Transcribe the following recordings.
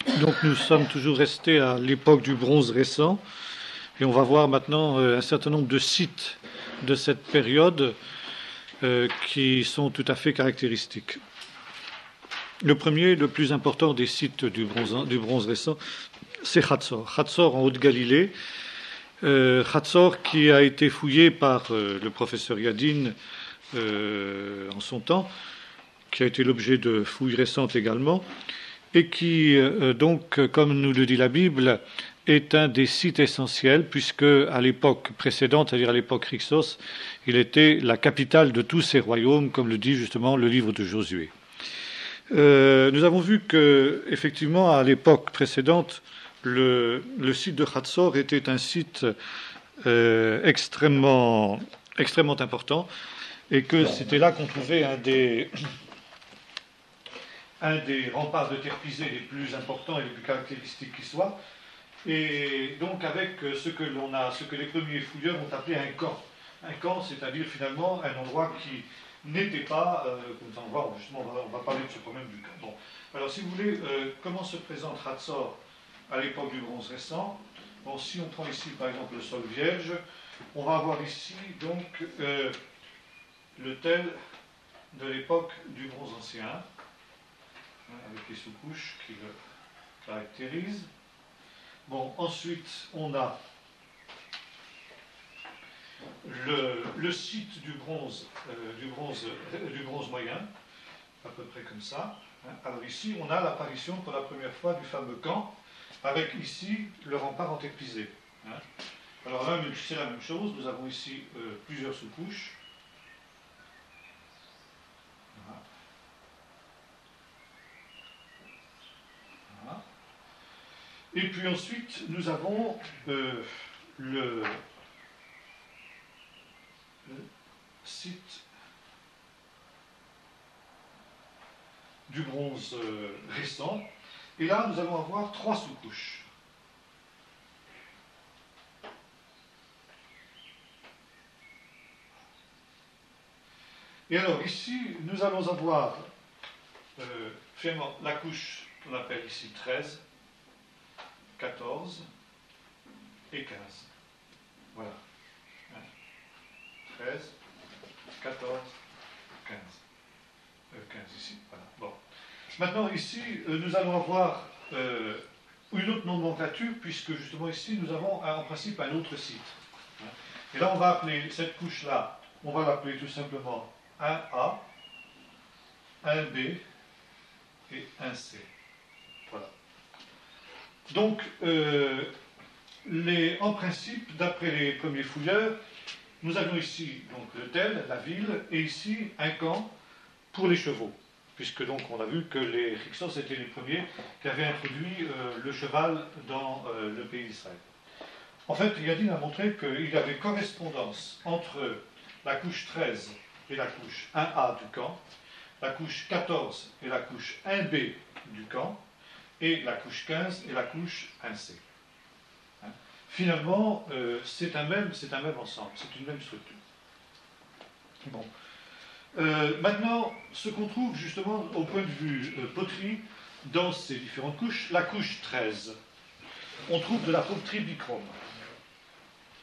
Donc nous sommes toujours restés à l'époque du bronze récent et on va voir maintenant un certain nombre de sites de cette période qui sont tout à fait caractéristiques. Le premier, le plus important des sites du bronze récent, c'est Hatzor. Hatzor en Haute-Galilée. Hatzor qui a été fouillé par le professeur Yadin en son temps, qui a été l'objet de fouilles récentes également, et qui, donc, comme nous le dit la Bible, est un des sites essentiels, puisque à l'époque précédente, c'est-à-dire à l'époque Hyksos, il était la capitale de tous ces royaumes, comme le dit justement le livre de Josué. Nous avons vu que, effectivement, à l'époque précédente, le site de Hatzor était un site extrêmement important, et que c'était là qu'on trouvait un des remparts de terre pisée les plus importants et les plus caractéristiques qui soient, et donc avec ce que les premiers fouilleurs ont appelé un camp. Un camp, c'est-à-dire finalement un endroit qui n'était pas, comme nous allons voir, justement, on va parler de ce problème du camp. Bon. Alors, si vous voulez, comment se présente Hatzor à l'époque du bronze récent? Bon, si on prend ici, par exemple, le sol vierge, on va avoir ici, donc, le tel de l'époque du bronze ancien, avec les sous-couches qui le caractérisent. Bon, ensuite, on a le site du bronze moyen, à peu près comme ça. Alors ici, on a l'apparition pour la première fois du fameux camp, avec ici le rempart en terre pisée. Alors là, c'est la même chose, nous avons ici plusieurs sous-couches. Voilà. Et puis ensuite, nous avons le site du bronze récent. Et là, nous allons avoir trois sous-couches. Et alors, ici, nous allons avoir finalement la couche qu'on appelle ici 13, 14 et 15. Voilà. 13, 14, 15. 15 ici, voilà. Bon. Maintenant, ici, nous allons avoir une autre nomenclature, puisque justement ici, nous avons en principe un autre site. Et là, on va appeler cette couche-là, on va l'appeler tout simplement 1A, 1B et 1C. Voilà. Donc, en principe, d'après les premiers fouilleurs, nous avons ici donc le tel, la ville, et ici un camp pour les chevaux, puisque donc on a vu que les Hyksos étaient les premiers qui avaient introduit le cheval dans le pays d'Israël. En fait, Yadin a montré qu'il y avait correspondance entre la couche 13 et la couche 1A du camp, la couche 14 et la couche 1B du camp, et la couche 15 et la couche 1C. Finalement, c'est un même ensemble, c'est une même structure. Bon. Maintenant, ce qu'on trouve justement au point de vue poterie dans ces différentes couches, la couche 13, on trouve de la poterie bichrome.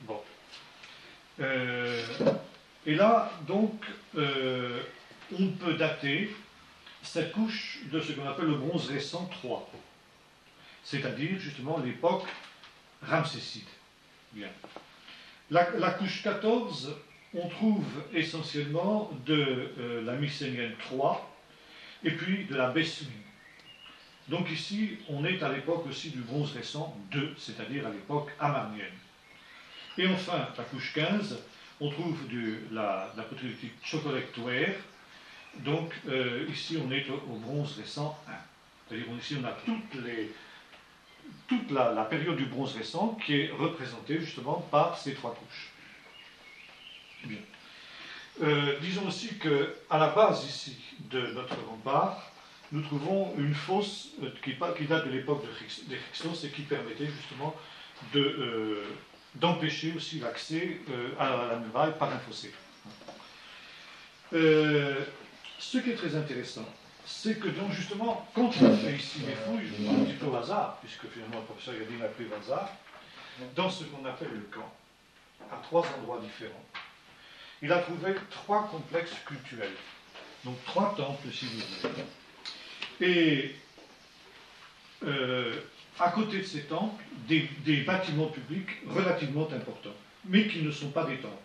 Bon. Et là, donc, on peut dater cette couche de ce qu'on appelle le bronze récent 3, c'est-à-dire justement l'époque ramséside. Bien. La couche 14, on trouve essentiellement de la mycénienne 3 et puis de la bessuine. Donc ici, on est à l'époque aussi du bronze récent 2, c'est-à-dire à l'époque amarnienne. Et enfin, la couche 15, on trouve de la poterie chocolectoire. Donc ici, on est au bronze récent 1. C'est-à-dire ici, on a toute la période du bronze récent qui est représentée justement par ces trois couches. Bien. Disons aussi qu'à la base ici de notre rempart, nous trouvons une fosse qui date de l'époque des Hyksos et qui permettait justement d'empêcher aussi l'accès à la muraille par un fossé. Ce qui est très intéressant, c'est que donc justement, quand il a fait ici les fouilles, un petit peu au hasard, puisque finalement le professeur Yadin a pris au hasard, dans ce qu'on appelle le camp, à 3 endroits différents, il a trouvé 3 complexes cultuels, donc 3 temples si vous voulez. Et à côté de ces temples, des bâtiments publics relativement importants, mais qui ne sont pas des temples.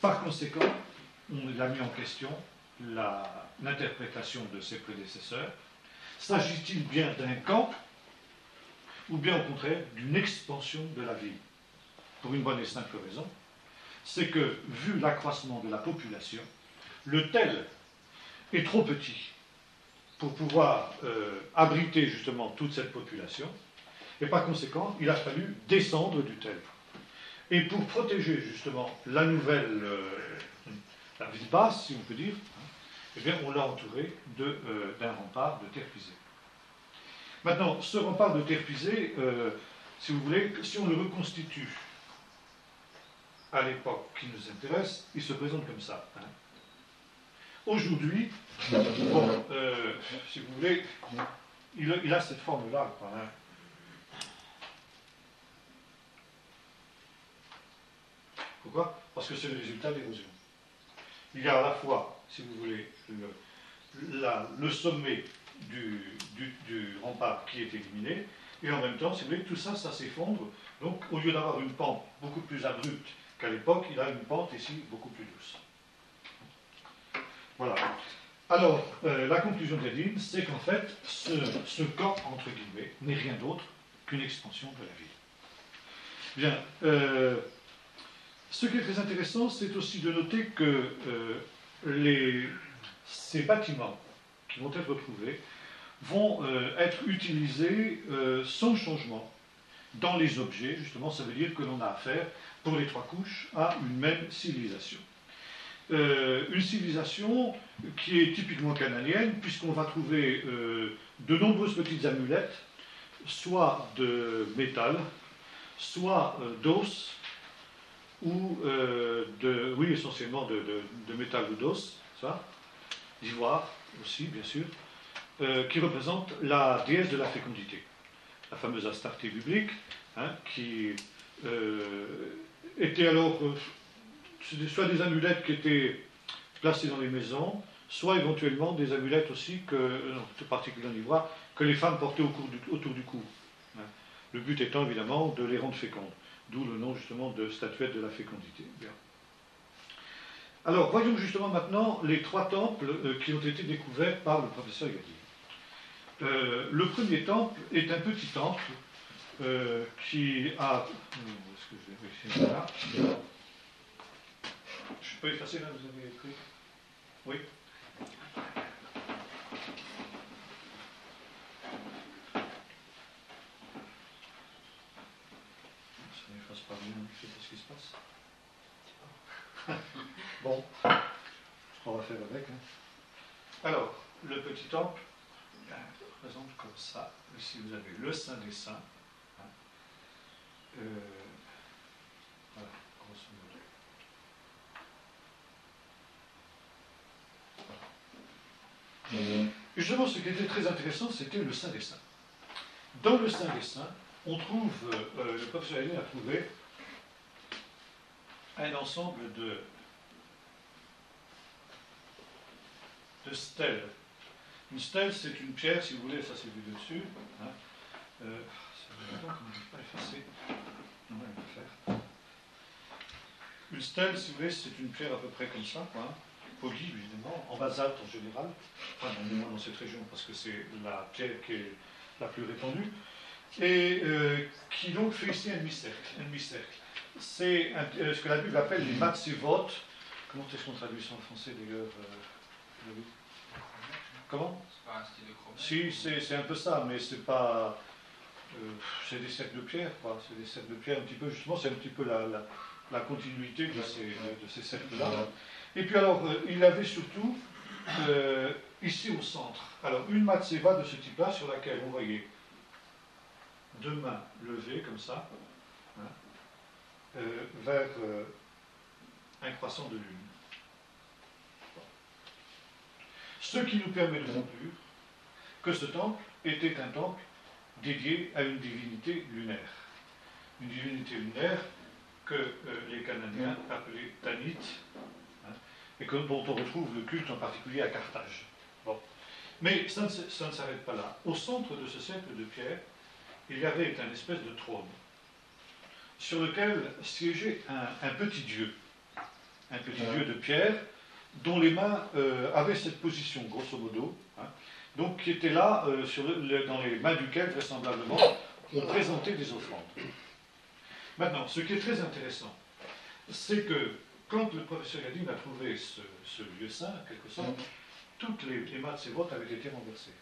Par conséquent, on a mis en question l'interprétation de ses prédécesseurs. S'agit-il bien d'un camp ou bien au contraire d'une expansion de la ville? Pour une bonne et simple raison, c'est que, vu l'accroissement de la population, le tel est trop petit pour pouvoir abriter justement toute cette population, et par conséquent, il a fallu descendre du tel. Et pour protéger justement la nouvelle, la ville basse, si on peut dire, eh bien, on l'a entouré d'un rempart de terre pisée. Maintenant, ce rempart de terre pisée, si vous voulez, si on le reconstitue à l'époque qui nous intéresse, il se présente comme ça. Hein. Aujourd'hui, bon, si vous voulez, il a cette forme-là. Hein. Pourquoi? Parce que c'est le résultat d'érosion. Il y a à la fois, si vous voulez, le sommet du rempart qui est éliminé, et en même temps, si vous voulez, tout ça, ça s'effondre. Donc, au lieu d'avoir une pente beaucoup plus abrupte qu'à l'époque, il a une pente ici beaucoup plus douce. Voilà. Alors, la conclusion de Yadin, c'est qu'en fait, ce camp, entre guillemets, n'est rien d'autre qu'une expansion de la ville. Bien. Ce qui est très intéressant, c'est aussi de noter que ces bâtiments qui vont être retrouvés vont être utilisés sans changement dans les objets. Justement, ça veut dire que l'on a affaire, pour les 3 couches, à une même civilisation. Une civilisation qui est typiquement canadienne, puisqu'on va trouver de nombreuses petites amulettes, soit de métal, soit d'os, ou oui, essentiellement de métal ou d'os, ça, d'ivoire aussi, bien sûr, qui représente la déesse de la fécondité, la fameuse Astarté biblique, hein, qui était alors soit des amulettes qui étaient placées dans les maisons, soit éventuellement des amulettes aussi, tout particulièrement en ivoire, que les femmes portaient autour du cou. Hein. Le but étant évidemment de les rendre fécondes. D'où le nom justement de statuette de la fécondité. Bien. Alors, voyons justement maintenant les 3 temples qui ont été découverts par le professeur Yadin. Le premier temple est un petit temple qui a... Est-ce que je vais vérifier là? Je peux effacer là, vous avez écrit? Oui. Pas bien, je sais pas ce qui se passe. Bon, on va faire avec. Hein. Alors, le petit temple présente comme ça. Ici, vous avez le Saint des Saints. Hein. Voilà, grosso modo. Voilà. Justement, ce qui était très intéressant, c'était le Saint des Saints. Dans le Saint des Saints, on trouve, le professeur Yadin a trouvé un ensemble de stèles. Une stèle, c'est une pierre, si vous voulez, ça c'est vu dessus. Hein. C'est longtemps qu'on n'arrive pas à effacer. On va le faire. Une stèle, si vous voulez, c'est une pierre à peu près comme ça, quoi, polie évidemment, en basalte en général, enfin dans cette région, parce que c'est la pierre qui est la plus répandue, et qui donc fait ici un demi-cercle. C'est ce que la Bible appelle les matsevot. Comment est-ce qu'on traduit ça en français d'ailleurs Comment? C'est pas un style de chromètre. Si, c'est un peu ça, mais c'est pas. C'est des cercles de pierre, quoi. C'est des cercles de pierre un petit peu, justement, c'est un petit peu la continuité de ces cercles-là. Et puis alors, il avait surtout, ici au centre, alors une matseva de ce type-là sur laquelle on voyait 2 mains levées comme ça, hein, vers un croissant de lune. Ce qui nous permet de conclure que ce temple était un temple dédié à une divinité lunaire. Une divinité lunaire que les Cananéens appelaient Tanit, hein, et dont on retrouve le culte en particulier à Carthage. Bon. Mais ça ne s'arrête pas là. Au centre de ce cercle de pierre, il y avait une espèce de trône sur lequel siégeait un petit dieu. Un petit dieu de pierre dont les mains avaient cette position, grosso modo, hein, donc qui était là, dans les mains duquel, vraisemblablement, on présentait des offrandes. Maintenant, ce qui est très intéressant, c'est que quand le professeur Yadim a trouvé ce lieu saint, en quelque sorte, toutes les matzévot avaient été renversées.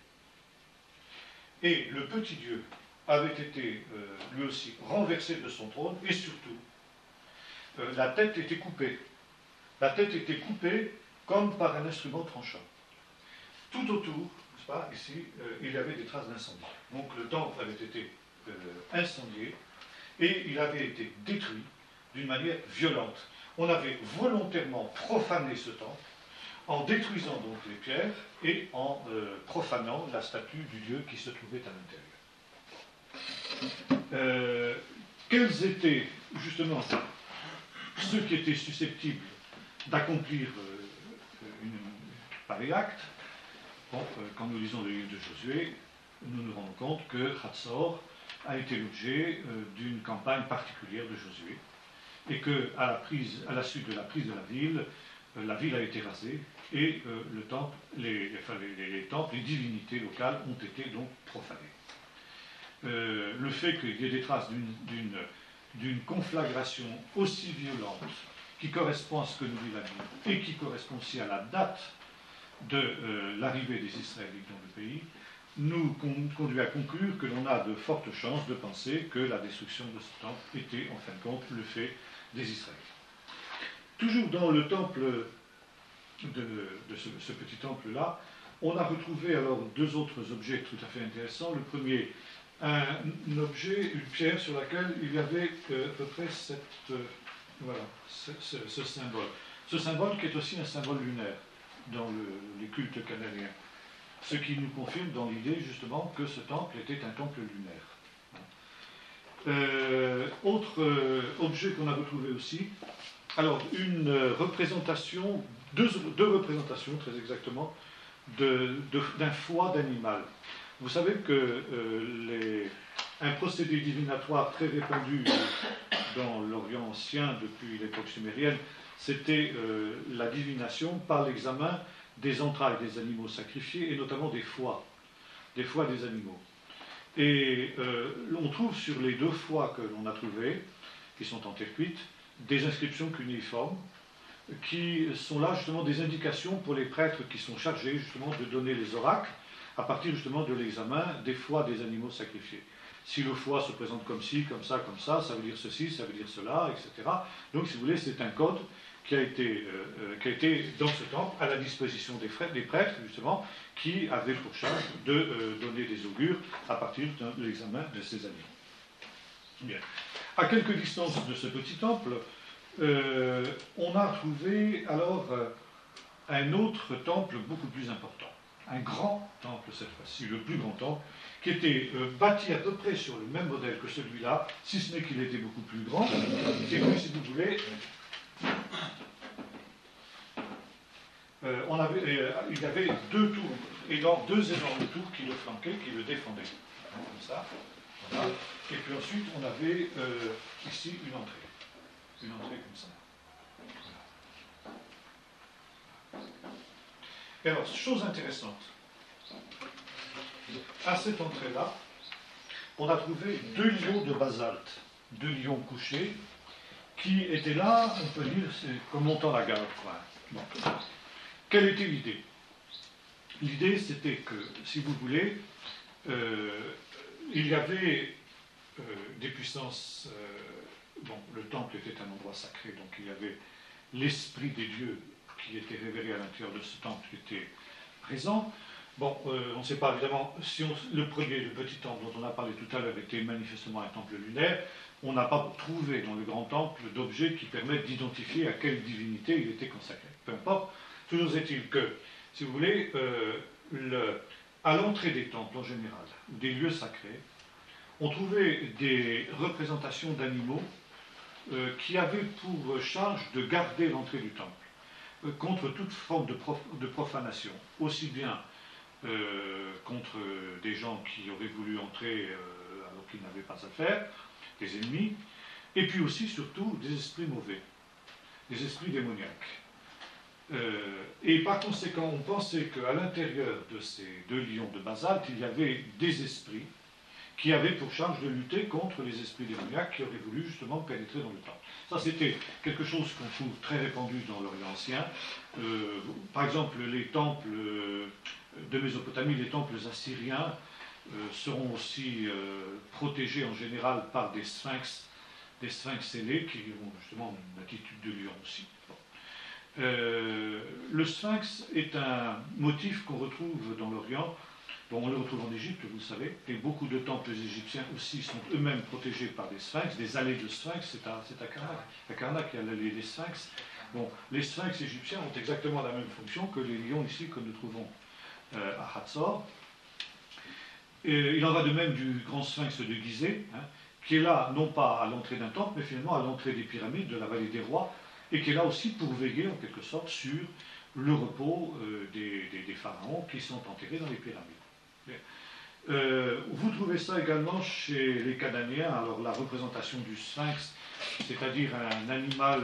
Et le petit Dieu avait été lui aussi renversé de son trône, et surtout, la tête était coupée. La tête était coupée comme par un instrument tranchant. Tout autour, n'est-ce pas, ici, il y avait des traces d'incendie. Donc le temple avait été incendié, et il avait été détruit d'une manière violente. On avait volontairement profané ce temple en détruisant donc les pierres et en profanant la statue du Dieu qui se trouvait à l'intérieur. Quels étaient justement ceux qui étaient susceptibles d'accomplir une pareil acte? Bon, quand nous lisons le livre de Josué, nous nous rendons compte que Hatzor a été l'objet d'une campagne particulière de Josué, et qu'à la suite de la prise de la ville a été rasée, et le temple, les temples, les divinités locales ont été donc profanées. Le fait qu'il y ait des traces d'une conflagration aussi violente, qui correspond à ce que nous dit la Bible, et qui correspond aussi à la date de l'arrivée des Israélites dans le pays, nous conduit à conclure que l'on a de fortes chances de penser que la destruction de ce temple était en fin de compte le fait des Israélites. Toujours dans le temple de ce petit temple-là, on a retrouvé alors deux autres objets tout à fait intéressants. Le premier, un objet, une pierre sur laquelle il y avait à peu près ce symbole. Ce symbole qui est aussi un symbole lunaire dans les cultes cananéens. Ce qui nous confirme dans l'idée justement que ce temple était un temple lunaire. Autre objet qu'on a retrouvé aussi, alors une représentation, deux représentations très exactement, d'un foie d'animal. Vous savez que un procédé divinatoire très répandu dans l'Orient ancien depuis l'époque sumérienne, c'était la divination par l'examen des entrailles des animaux sacrifiés, et notamment des foies des animaux. Et on trouve sur les deux foies que l'on a trouvés, qui sont en terre cuite, des inscriptions cunéiformes, qui sont là justement des indications pour les prêtres qui sont chargés justement de donner les oracles, à partir justement de l'examen des foies des animaux sacrifiés. Si le foie se présente comme ci, comme ça, ça veut dire ceci, ça veut dire cela, etc. Donc, si vous voulez, c'est un code qui a été dans ce temple à la disposition des prêtres, justement, qui avaient pour charge de donner des augures à partir de l'examen de ces animaux. Bien. À quelque distance de ce petit temple, on a trouvé alors un autre temple beaucoup plus important. Un grand temple cette fois-ci, le plus grand temple, qui était bâti à peu près sur le même modèle que celui-là, si ce n'est qu'il était beaucoup plus grand, et puis, si vous voulez, il y avait deux tours, deux énormes tours qui le flanquaient, qui le défendaient, comme ça, voilà. Et puis ensuite, on avait ici une entrée comme ça. Et alors, chose intéressante, à cette entrée-là, on a trouvé deux lions de basalte, deux lions couchés, qui étaient là, on peut dire, comme montant la garde. Bon. Quelle était l'idée? L'idée, c'était que, si vous voulez, il y avait des puissances. Le temple était un endroit sacré, donc il y avait l'esprit des dieux qui était révélé à l'intérieur de ce temple qui était présent. Bon, on ne sait pas évidemment si le petit temple dont on a parlé tout à l'heure était manifestement un temple lunaire. On n'a pas trouvé dans le grand temple d'objets qui permettent d'identifier à quelle divinité il était consacré. Peu importe, toujours est-il que si vous voulez, à l'entrée des temples en général, des lieux sacrés, on trouvait des représentations d'animaux qui avaient pour charge de garder l'entrée du temple contre toute forme de profanation, aussi bien contre des gens qui auraient voulu entrer alors qu'ils n'avaient pas à faire, des ennemis, et puis aussi, surtout, des esprits mauvais, des esprits démoniaques. Et par conséquent, on pensait qu'à l'intérieur de ces 2 lions de basalte, il y avait des esprits qui avaient pour charge de lutter contre les esprits démoniaques qui auraient voulu justement pénétrer dans le temple. Ça, c'était quelque chose qu'on trouve très répandu dans l'Orient ancien. Par exemple, les temples de Mésopotamie, les temples assyriens, seront aussi protégés en général par des sphinx ailés qui ont justement une attitude de lion aussi. Bon. Le sphinx est un motif qu'on retrouve dans l'Orient. Bon, on le retrouve en Égypte, vous le savez, et beaucoup de temples égyptiens aussi sont eux-mêmes protégés par des sphinx, des allées de sphinx, c'est à Karnak. À Karnak, il y a l'allée des sphinx. Bon, les sphinx égyptiens ont exactement la même fonction que les lions ici que nous trouvons à Hatzor. Et il en va de même du grand sphinx de Gizeh, qui est là, non pas à l'entrée d'un temple, mais finalement à l'entrée des pyramides de la vallée des rois, et qui est là aussi pour veiller, en quelque sorte, sur le repos des pharaons qui sont enterrés dans les pyramides. Vous trouvez ça également chez les Cananéens, alors la représentation du sphinx, c'est-à-dire un animal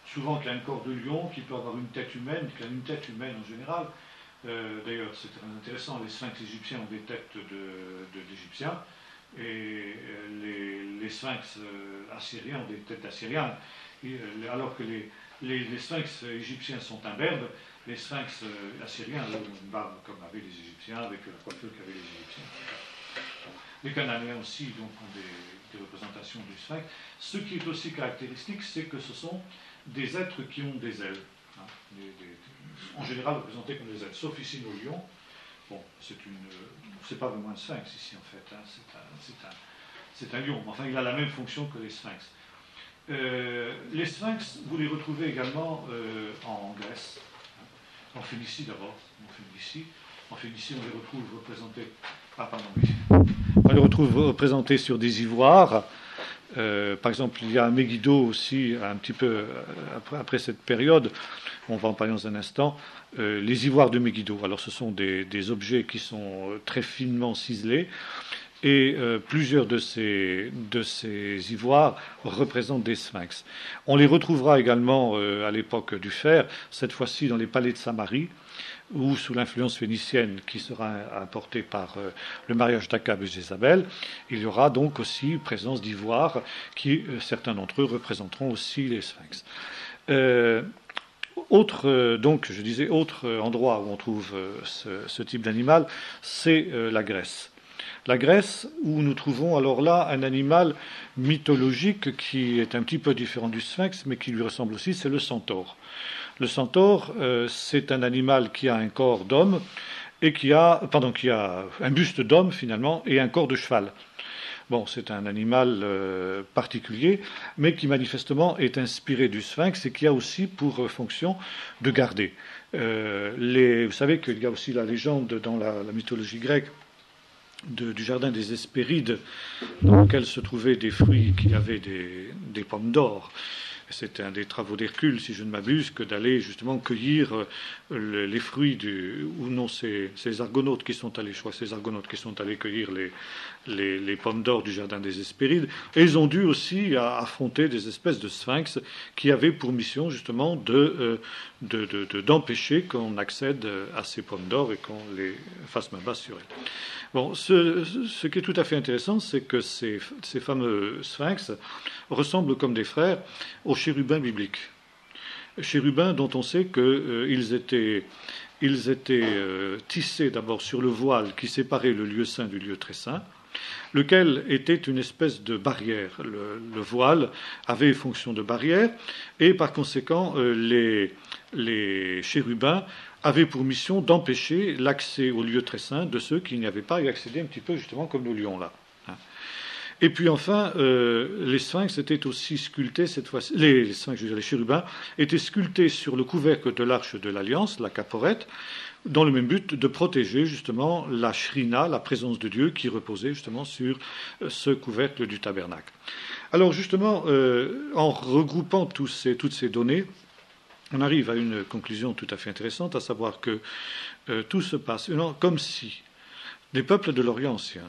souvent qui a un corps de lion, qui peut avoir une tête humaine, qui a une tête humaine en général. D'ailleurs, c'est très intéressant, les sphinx égyptiens ont des têtes d'Égyptiens, et les sphinx assyriens ont des têtes d'Assyriens, alors que les sphinx égyptiens sont imberbes. Les sphinx assyriens ont une barbe comme avaient les Égyptiens, avec la coiffure qu'avaient les Égyptiens. Les Cananéens aussi donc, ont des représentations du sphinx. Ce qui est aussi caractéristique, c'est que ce sont des êtres qui ont des ailes. En général représentés comme des ailes, sauf ici nos lions. Bon, c'est pas vraiment un sphinx ici en fait, c'est un lion. Enfin, il a la même fonction que les sphinx. Les sphinx, vous les retrouvez également en Grèce. En Phénicie d'abord, en Phénicie on les retrouve représentés. On les retrouve représentés sur des ivoires. Par exemple, il y a à Megiddo aussi, un petit peu après cette période, on va en parler dans un instant, les ivoires de Megiddo. Alors ce sont des objets qui sont très finement ciselés, et plusieurs de ces ivoires représentent des sphinx. On les retrouvera également à l'époque du fer, cette fois-ci dans les palais de Samarie, ou sous l'influence phénicienne qui sera apportée par le mariage d'Akab et Jézabel. Il y aura donc aussi présence d'ivoires qui, certains d'entre eux, représenteront aussi les sphinx. Donc, je disais, autre endroit où on trouve ce type d'animal, c'est la Grèce. La Grèce, où nous trouvons alors là un animal mythologique qui est un petit peu différent du sphinx, mais qui lui ressemble aussi, c'est le centaure. Le centaure, c'est un animal qui a un corps d'homme et qui a un buste d'homme finalement et un corps de cheval. Bon, c'est un animal particulier, mais qui manifestement est inspiré du sphinx et qui a aussi pour fonction de garder. Vous savez qu'il y a aussi la légende dans la mythologie grecque du jardin des Hespérides, dans lequel se trouvaient des fruits qui avaient des pommes d'or. C'était un des travaux d'Hercule, si je ne m'abuse, que d'aller justement cueillir les fruits ces argonautes qui sont allés, je crois, ces argonautes qui sont allés cueillir les pommes d'or du jardin des Hespérides. Et ils ont dû aussi affronter des espèces de sphinx qui avaient pour mission justement d'empêcher qu'on accède à ces pommes d'or et qu'on les fasse main basse sur elles. Bon, ce qui est tout à fait intéressant, c'est que ces fameux sphinx ressemblent comme des frères aux chérubins bibliques. Chérubins dont on sait qu'ils étaient tissés d'abord sur le voile qui séparait le lieu saint du lieu très saint, lequel était une espèce de barrière. Le voile avait fonction de barrière, et par conséquent, les chérubins avaient pour mission d'empêcher l'accès au lieu très saint de ceux qui n'y avaient pas y accéder un petit peu justement comme nos lions là. Et puis enfin, les sphinx étaient aussi sculptés cette fois-ci. Les sphinx, je veux dire, les chérubins étaient sculptés sur le couvercle de l'arche de l'Alliance, la caporette, dans le même but de protéger justement la shrina, la présence de Dieu, qui reposait justement sur ce couvercle du tabernacle. Alors justement, en regroupant toutes ces données, on arrive à une conclusion tout à fait intéressante, à savoir que tout se passe comme si les peuples de l'Orient ancien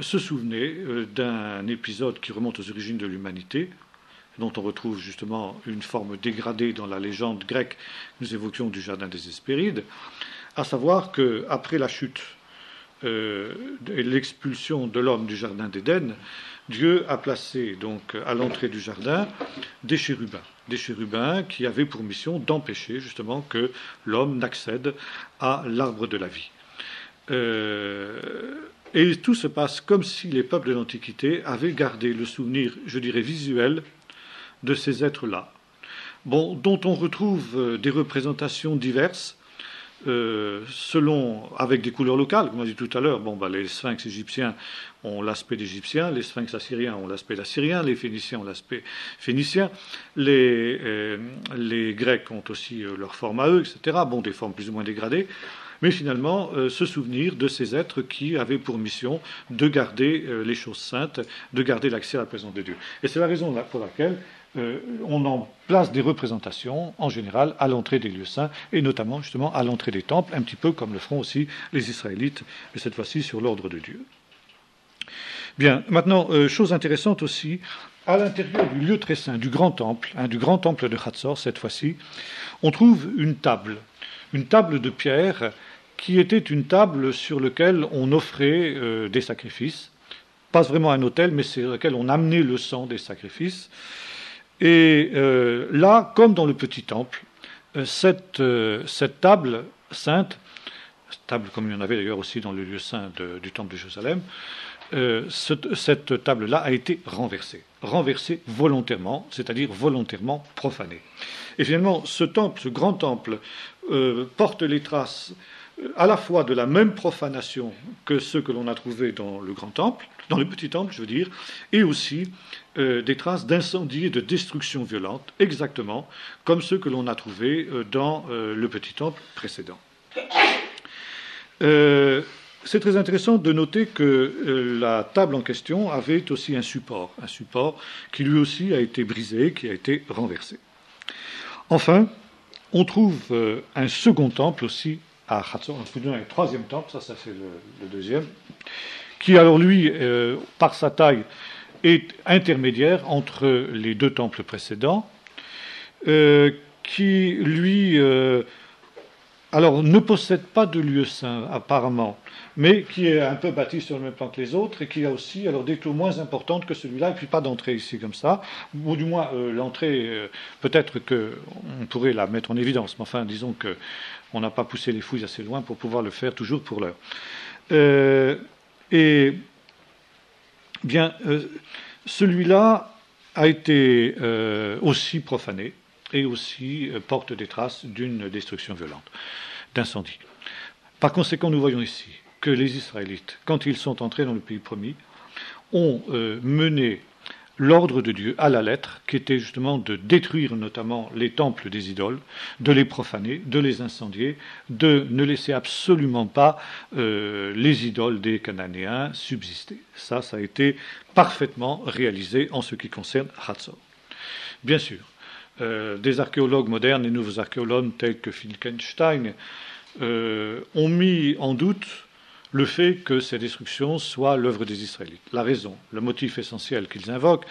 se souvenaient d'un épisode qui remonte aux origines de l'humanité, dont on retrouve justement une forme dégradée dans la légende grecque que nous évoquions du Jardin des Hespérides, à savoir qu'après la chute et l'expulsion de l'homme du Jardin d'Éden, Dieu a placé donc à l'entrée du jardin des chérubins qui avaient pour mission d'empêcher justement que l'homme n'accède à l'arbre de la vie. Et tout se passe comme si les peuples de l'Antiquité avaient gardé le souvenir, je dirais, visuel de ces êtres-là, dont on retrouve des représentations diverses, avec des couleurs locales, comme on a dit tout à l'heure. Les sphinx égyptiens ont l'aspect d'Égyptiens, les sphinx assyriens ont l'aspect d'Assyriens, les Phéniciens ont l'aspect phénicien, les Grecs ont aussi leur forme à eux, etc. Des formes plus ou moins dégradées. Mais finalement, se souvenir de ces êtres qui avaient pour mission de garder les choses saintes, de garder l'accès à la présence de Dieu. Et c'est la raison pour laquelle on en place des représentations, en général, à l'entrée des lieux saints, et notamment, justement, à l'entrée des temples, un petit peu comme le feront aussi les Israélites, mais cette fois-ci sur l'ordre de Dieu. Bien, maintenant, chose intéressante aussi, à l'intérieur du lieu très saint, du grand temple de Hatzor, cette fois-ci, on trouve une table de pierre qui était une table sur laquelle on offrait des sacrifices, pas vraiment un autel, mais sur laquelle on amenait le sang des sacrifices. Et là, comme dans le petit temple, cette table sainte, table comme il y en avait d'ailleurs aussi dans le lieu saint du temple de Jérusalem, cette table-là a été renversée volontairement, c'est-à-dire volontairement profanée. Et finalement, ce grand temple, porte les traces à la fois de la même profanation que ceux que l'on a trouvés dans le grand temple, dans le petit temple, je veux dire, et aussi des traces d'incendie et de destruction violente, exactement comme ceux que l'on a trouvés dans le petit temple précédent. C'est très intéressant de noter que la table en question avait aussi un support qui lui aussi a été brisé, qui a été renversé. Enfin, on trouve un second temple aussi à Hatzor, un troisième temple, ça c'est le deuxième, qui alors lui, par sa taille, est intermédiaire entre les deux temples précédents, qui lui, alors ne possède pas de lieu saint apparemment, mais qui est un peu bâti sur le même plan que les autres et qui a aussi alors des clous moins importantes que celui-là, et puis pas d'entrée ici comme ça, ou du moins l'entrée, peut-être qu'on pourrait la mettre en évidence, mais enfin disons qu'on n'a pas poussé les fouilles assez loin pour pouvoir le faire toujours pour l'heure. Et bien, celui-là a été aussi profané et aussi porte des traces d'une destruction violente, d'incendie. Par conséquent, nous voyons ici que les Israélites, quand ils sont entrés dans le pays promis, ont mené l'ordre de Dieu à la lettre, qui était justement de détruire notamment les temples des idoles, de les profaner, de les incendier, de ne laisser absolument pas les idoles des Cananéens subsister. Ça a été parfaitement réalisé en ce qui concerne Hatzor. Bien sûr, des archéologues modernes et nouveaux archéologues tels que Finkelstein ont mis en doute le fait que ces destructions soient l'œuvre des Israélites. La raison, le motif essentiel qu'ils invoquent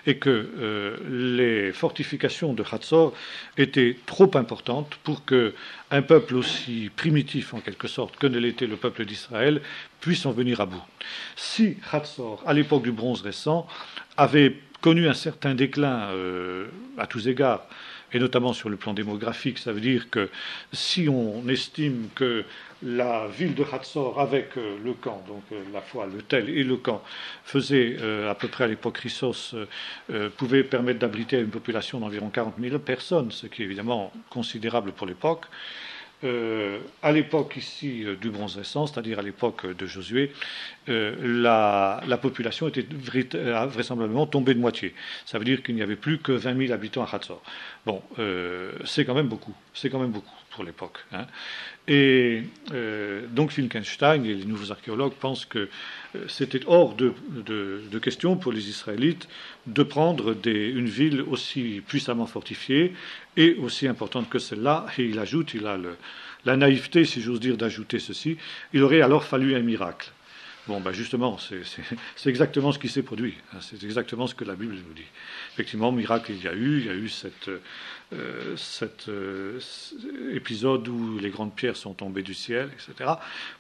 est que les fortifications de Hatzor étaient trop importantes pour qu'un peuple aussi primitif, en quelque sorte, que ne l'était le peuple d'Israël, puisse en venir à bout. Si Hatzor, à l'époque du bronze récent, avait connu un certain déclin à tous égards, et notamment sur le plan démographique, ça veut dire que si on estime que la ville de Hatzor avec le camp, donc la fois le tel et le camp, faisait à peu près à l'époque Chrysos, pouvait permettre d'abriter une population d'environ 40 000 personnes, ce qui est évidemment considérable pour l'époque. à l'époque ici du bronze récent, c'est-à-dire à l'époque de Josué, la population était vraisemblablement tombée de moitié. Ça veut dire qu'il n'y avait plus que 20 000 habitants à Hatzor. Bon, c'est quand même beaucoup. C'est quand même beaucoup pour l'époque. Hein. Et donc Finkelstein et les nouveaux archéologues pensent que c'était hors de question pour les Israélites de prendre une ville aussi puissamment fortifiée et aussi importante que celle-là. Et il ajoute, il a la naïveté, si j'ose dire, d'ajouter ceci, il aurait alors fallu un miracle. Bon, ben justement, c'est exactement ce qui s'est produit. Hein, c'est exactement ce que la Bible nous dit. Effectivement, miracle, il y a eu cet épisode où les grandes pierres sont tombées du ciel, etc.,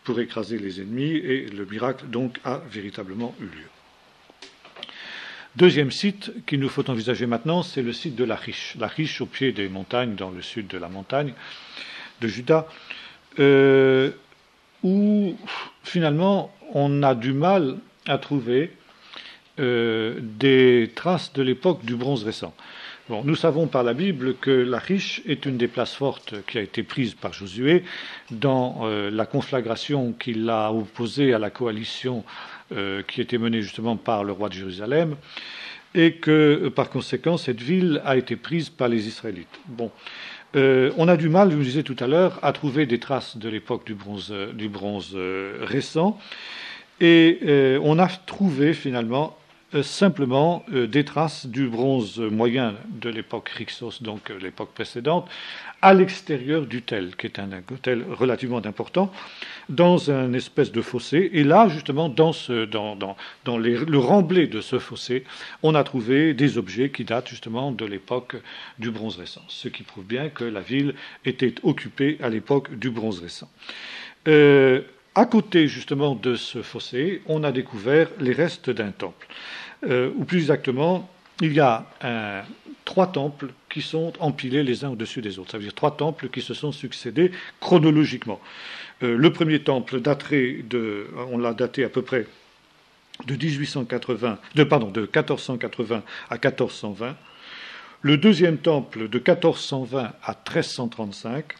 pour écraser les ennemis, et le miracle, donc, a véritablement eu lieu. Deuxième site qu'il nous faut envisager maintenant, c'est le site de Lachish. Lachish, au pied des montagnes, dans le sud de la montagne de Juda, où, finalement, on a du mal à trouver des traces de l'époque du bronze récent. Bon, nous savons par la Bible que Lachish est une des places fortes qui a été prise par Josué dans la conflagration qu'il a opposée à la coalition qui était menée justement par le roi de Jérusalem, et que par conséquent cette ville a été prise par les Israélites. Bon, on a du mal, je vous disais tout à l'heure, à trouver des traces de l'époque du bronze récent, et on a trouvé finalement simplement des traces du bronze moyen de l'époque Hyksos, donc l'époque précédente, à l'extérieur du tel, qui est un tel relativement important, dans un espèce de fossé. Et là, justement, dans le remblai de ce fossé, on a trouvé des objets qui datent justement de l'époque du bronze récent, ce qui prouve bien que la ville était occupée à l'époque du bronze récent. À côté justement de ce fossé, on a découvert les restes d'un temple. Ou plus exactement, il y a 3 temples qui sont empilés les uns au-dessus des autres. Ça veut dire 3 temples qui se sont succédés chronologiquement. Le premier temple daterait on l'a daté à peu près de 1480 à 1420. Le deuxième temple de 1420 à 1335.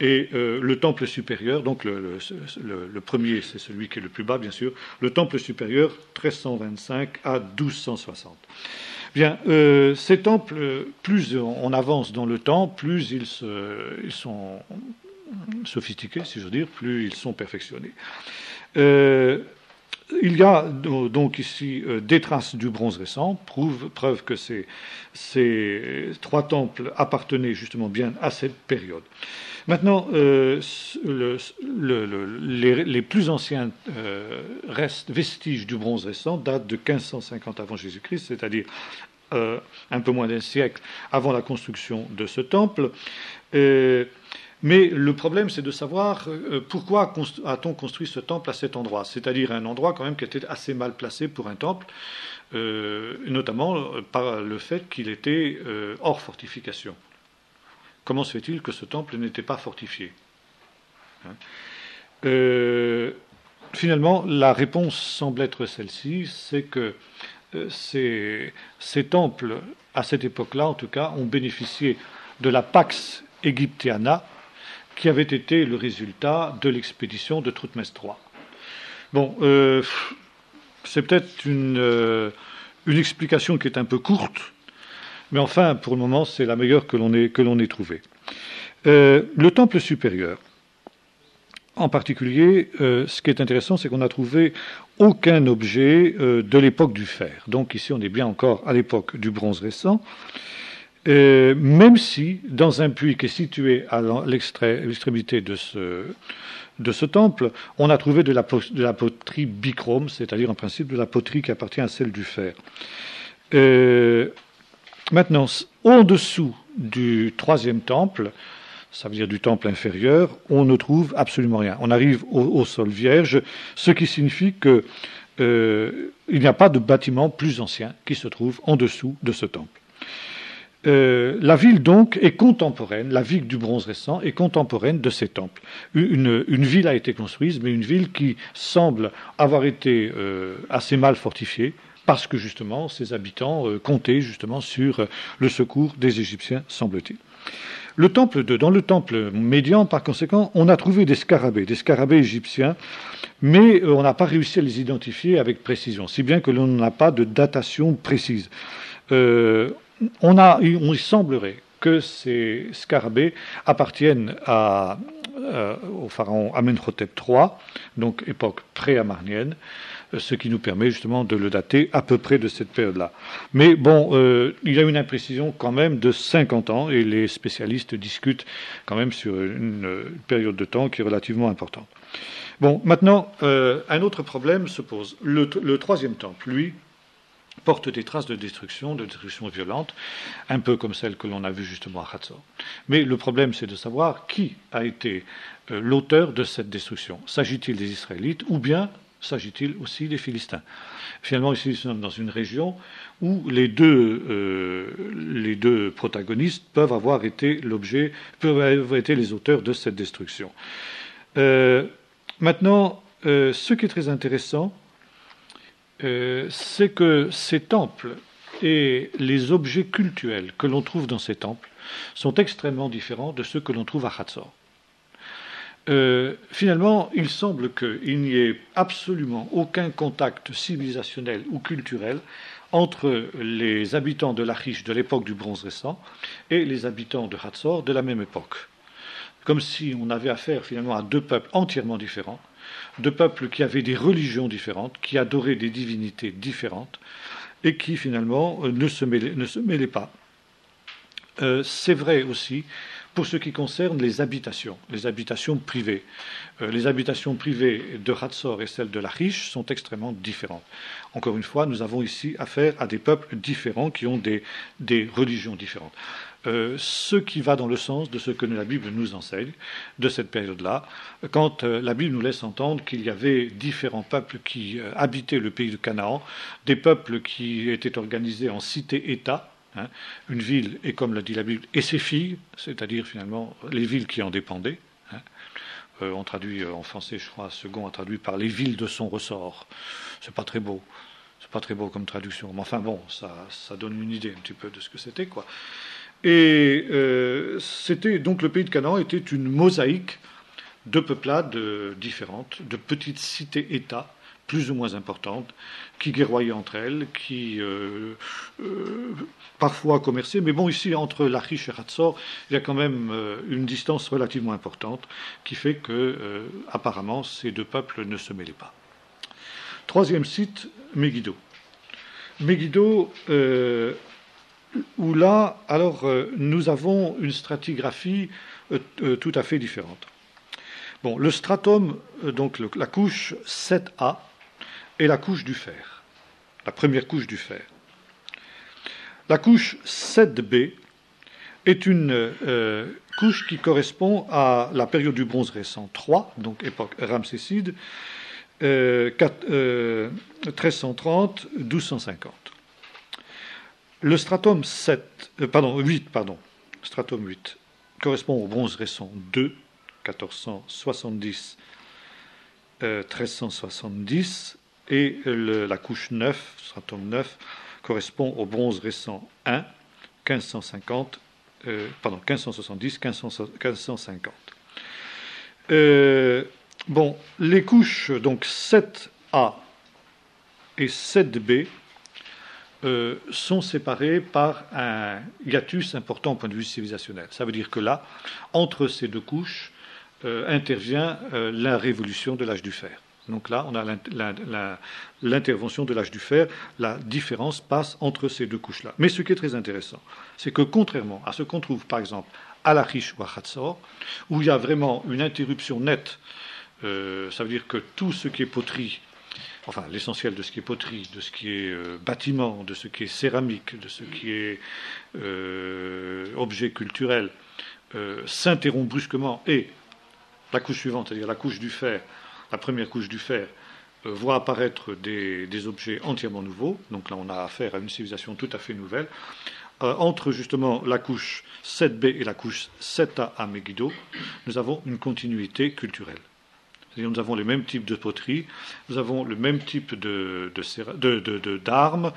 Et le temple supérieur, donc le premier, c'est celui qui est le plus bas, bien sûr, le temple supérieur, 1325 à 1260. Bien, ces temples, plus on avance dans le temps, plus ils sont sophistiqués, si je veux dire, plus ils sont perfectionnés. Il y a donc ici des traces du bronze récent, preuve que ces 3 temples appartenaient justement bien à cette période. Maintenant, les plus anciens vestiges du bronze récent datent de 1550 avant Jésus-Christ, c'est-à-dire un peu moins d'un siècle avant la construction de ce temple. Mais le problème, c'est de savoir pourquoi a-t-on construit ce temple à cet endroit, c'est-à-dire un endroit quand même qui était assez mal placé pour un temple, notamment par le fait qu'il était hors fortification. Comment se fait-il que ce temple n'était pas fortifié ? Finalement, la réponse semble être celle-ci, c'est que ces temples, à cette époque-là en tout cas, ont bénéficié de la Pax Aegyptiana, qui avait été le résultat de l'expédition de Thutmès III. Bon, c'est peut-être une explication qui est un peu courte, mais enfin, pour le moment, c'est la meilleure que l'on ait trouvée. Le temple supérieur, en particulier, ce qui est intéressant, c'est qu'on n'a trouvé aucun objet de l'époque du fer. Donc ici, on est bien encore à l'époque du bronze récent, même si, dans un puits qui est situé à l'extrémité de ce temple, on a trouvé de la poterie bichrome, c'est-à-dire en principe de la poterie qui appartient à celle du fer. Maintenant, en dessous du 3e temple, ça veut dire du temple inférieur, on ne trouve absolument rien. On arrive au sol vierge, ce qui signifie qu'il n'y a pas de bâtiment plus ancien qui se trouve en dessous de ce temple. La ville donc est contemporaine, la ville du bronze récent est contemporaine de ces temples. Une ville a été construite, mais une ville qui semble avoir été assez mal fortifiée, parce que justement ses habitants comptaient justement sur le secours des Égyptiens, semble-t-il. Dans le temple médian, par conséquent, on a trouvé des scarabées égyptiens, mais on n'a pas réussi à les identifier avec précision, si bien que l'on n'a pas de datation précise. Il semblerait que ces scarabées appartiennent au pharaon Amenhotep III, donc époque pré-amarnienne, ce qui nous permet justement de le dater à peu près de cette période-là. Mais bon, il y a une imprécision quand même de 50 ans, et les spécialistes discutent quand même sur une période de temps qui est relativement importante. Bon, maintenant, un autre problème se pose. Le troisième temple, lui, porte des traces de destruction violente, un peu comme celle que l'on a vue justement à Hatzor. Mais le problème, c'est de savoir qui a été l'auteur de cette destruction. S'agit-il des Israélites ou bien s'agit-il aussi des Philistins? Finalement, ici, nous sommes dans une région où les deux protagonistes peuvent avoir été les auteurs de cette destruction. Maintenant, ce qui est très intéressant, c'est que ces temples et les objets cultuels que l'on trouve dans ces temples sont extrêmement différents de ceux que l'on trouve à Hatzor. Finalement, il semble qu'il n'y ait absolument aucun contact civilisationnel ou culturel entre les habitants de Lachish de l'époque du Bronze récent et les habitants de Hatzor de la même époque. Comme si on avait affaire finalement à deux peuples entièrement différents, deux peuples qui avaient des religions différentes, qui adoraient des divinités différentes et qui finalement ne se mêlaient pas. C'est vrai aussi pour ce qui concerne les habitations privées. Les habitations privées de Hatzor et celles de Lachish sont extrêmement différentes. Encore une fois, nous avons ici affaire à des peuples différents qui ont des religions différentes. Ce qui va dans le sens de ce que la Bible nous enseigne de cette période-là, quand la Bible nous laisse entendre qu'il y avait différents peuples qui habitaient le pays de Canaan, des peuples qui étaient organisés en cités-États, une ville, et comme l'a dit la Bible, et ses filles, c'est-à-dire finalement les villes qui en dépendaient. On traduit en français, je crois, Second a traduit par les villes de son ressort. C'est pas très beau comme traduction, mais enfin bon, ça donne une idée un petit peu de ce que c'était, quoi. Et c'était donc le pays de Canaan était une mosaïque de peuplades différentes, de petites cités-États, plus ou moins importantes, qui guerroyaient entre elles, qui parfois commerçaient. Mais bon, ici, entre Lachish et Hatzor, il y a quand même une distance relativement importante qui fait que, apparemment, ces deux peuples ne se mêlaient pas. Troisième site, Megiddo. Megiddo, où là, alors, nous avons une stratigraphie tout à fait différente. Bon, le stratum, donc la couche 7A, est la couche du fer, la première couche du fer. La couche 7B est une couche qui correspond à la période du Bronze récent 3, donc époque ramséside, 1330-1250. Le stratum 8, stratum 8, correspond au Bronze récent 2, 1470-1370, et la couche 9, stratum 9, correspond au Bronze récent 1, 1570-1550. Bon, les couches donc 7A et 7B sont séparées par un hiatus important au point de vue civilisationnel. Ça veut dire que là, entre ces deux couches, intervient la révolution de l'âge du fer. Donc là, on a l'intervention de l'âge du fer. La différence passe entre ces deux couches-là. Mais ce qui est très intéressant, c'est que contrairement à ce qu'on trouve, par exemple, à Lachish ou à Hatzor, où il y a vraiment une interruption nette, ça veut dire que tout ce qui est poterie, enfin l'essentiel de ce qui est poterie, de ce qui est bâtiment, de ce qui est céramique, de ce qui est objet culturel, s'interrompt brusquement, et la couche suivante, c'est-à-dire la couche du fer, la première couche du fer, voit apparaître des objets entièrement nouveaux. Donc là, on a affaire à une civilisation tout à fait nouvelle. Entre justement la couche 7B et la couche 7A à Megiddo, nous avons une continuité culturelle. C'est-à-dire nous avons les mêmes types de poterie, nous avons le même type d'armes,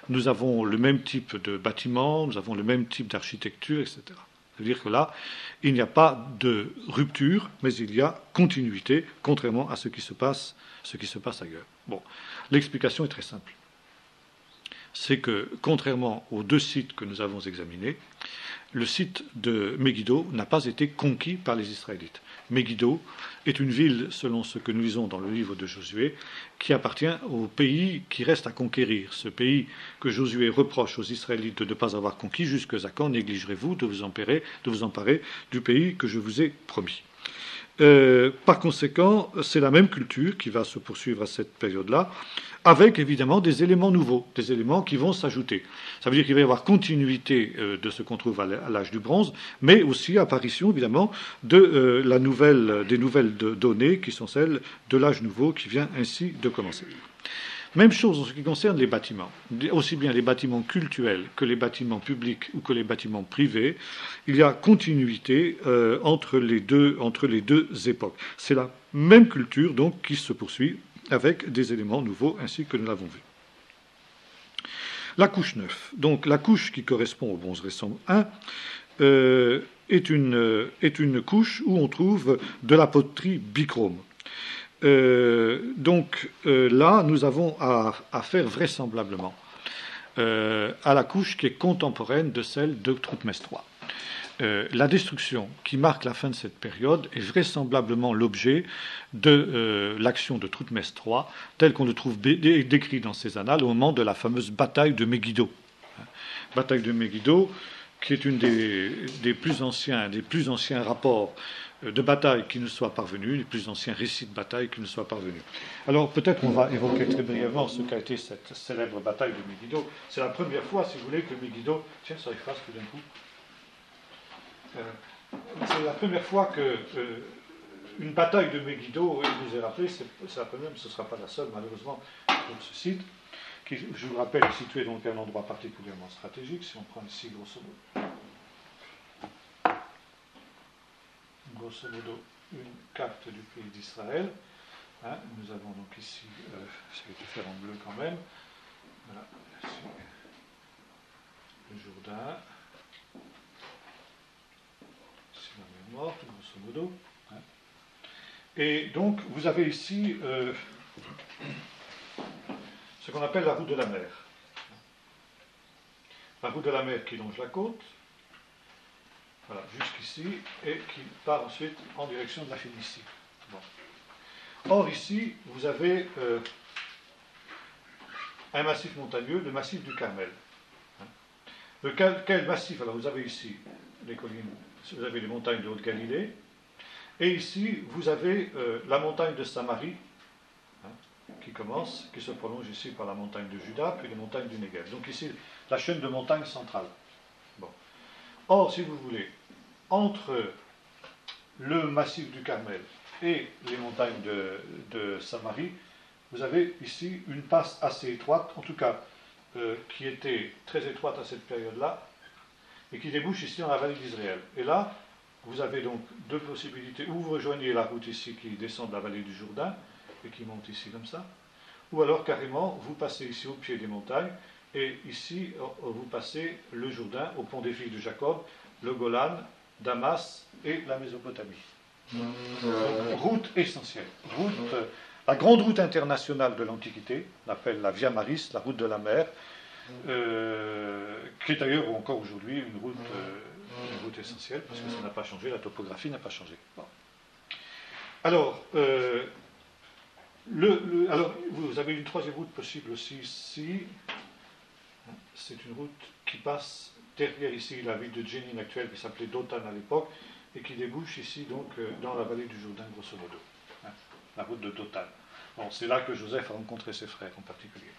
nous avons le même type de bâtiments, nous avons le même type d'architecture, etc. C'est-à-dire que là, il n'y a pas de rupture, mais il y a continuité, contrairement à ce qui se passe ailleurs. Bon, l'explication est très simple. C'est que, contrairement aux deux sites que nous avons examinés, le site de Megiddo n'a pas été conquis par les Israélites. Megiddo est une ville, selon ce que nous lisons dans le livre de Josué, qui appartient au pays qui reste à conquérir. Ce pays que Josué reproche aux Israélites de ne pas avoir conquis, jusqu'à quand négligerez-vous de vous emparer du pays que je vous ai promis. Par conséquent, c'est la même culture qui va se poursuivre à cette période-là, avec évidemment des éléments nouveaux, des éléments qui vont s'ajouter. Ça veut dire qu'il va y avoir continuité de ce qu'on trouve à l'âge du bronze, mais aussi apparition évidemment de des nouvelles données qui sont celles de l'âge nouveau qui vient ainsi de commencer. Même chose en ce qui concerne les bâtiments, aussi bien les bâtiments cultuels que les bâtiments publics ou que les bâtiments privés, il y a continuité entre les deux époques. C'est la même culture donc qui se poursuit avec des éléments nouveaux ainsi que nous l'avons vu. La couche 9, donc la couche qui correspond au bronze récent 1, est une couche où on trouve de la poterie bichrome. Là, nous avons à faire vraisemblablement à la couche qui est contemporaine de celle de Thutmès III. La destruction qui marque la fin de cette période est vraisemblablement l'objet de l'action de Thutmès III, telle qu'on le trouve décrit dans ses annales au moment de la fameuse bataille de Megiddo. Bataille de Megiddo, qui est une des plus anciens rapports de bataille qui nous soit parvenu, les plus anciens récits de bataille qui nous soient parvenus. Alors peut-être on va évoquer très brièvement ce qu'a été cette célèbre bataille de Megiddo. C'est la première fois, si vous voulez, que Megiddo... Tiens, ça efface tout d'un coup. C'est la première fois que une bataille de Megiddo nous est rappelée. C'est la première, mais ce ne sera pas la seule, malheureusement, sur ce site, qui, je vous rappelle, est situé dans un endroit particulièrement stratégique. Si on prend ici, grosso modo, une carte du pays d'Israël. Hein, nous avons donc ici, ça va être fait en bleu quand même, voilà, ici, le Jourdain, ici la mer Morte, grosso modo. Hein. Et donc, vous avez ici ce qu'on appelle la route de la mer. La route de la mer qui longe la côte, voilà, jusqu'ici, et qui part ensuite en direction de la Phénicie. Bon. Or, ici, vous avez un massif montagneux, le massif du Carmel. Quel massif? Alors, vous avez ici les collines, vous avez les montagnes de Haute-Galilée, et ici, vous avez la montagne de Samarie, qui se prolonge ici par la montagne de Juda, puis les montagnes du Negev. Donc ici, la chaîne de montagnes centrale. Bon. Or, si vous voulez, entre le massif du Carmel et les montagnes de Samarie, vous avez ici une passe assez étroite, en tout cas qui était très étroite à cette période-là, et qui débouche ici dans la vallée d'Israël. Et là, vous avez donc deux possibilités. Ou vous rejoignez la route ici qui descend de la vallée du Jourdain, et qui monte ici comme ça, ou alors carrément, vous passez ici au pied des montagnes, et ici, vous passez le Jourdain au pont des filles de Jacob, le Golan, Damas et la Mésopotamie. Donc, route essentielle. La grande route internationale de l'Antiquité, on appelle la Via Maris, la route de la mer, qui est d'ailleurs encore aujourd'hui une route essentielle, parce que ça n'a pas changé, la topographie n'a pas changé. Bon. Alors, alors, vous avez une troisième route possible aussi ici. C'est une route qui passe derrière ici la ville de Jenin actuelle, qui s'appelait Dothan à l'époque, et qui débouche ici donc dans la vallée du Jourdain, grosso modo. Hein, la route de Dothan. Bon, c'est là que Joseph a rencontré ses frères en particulier.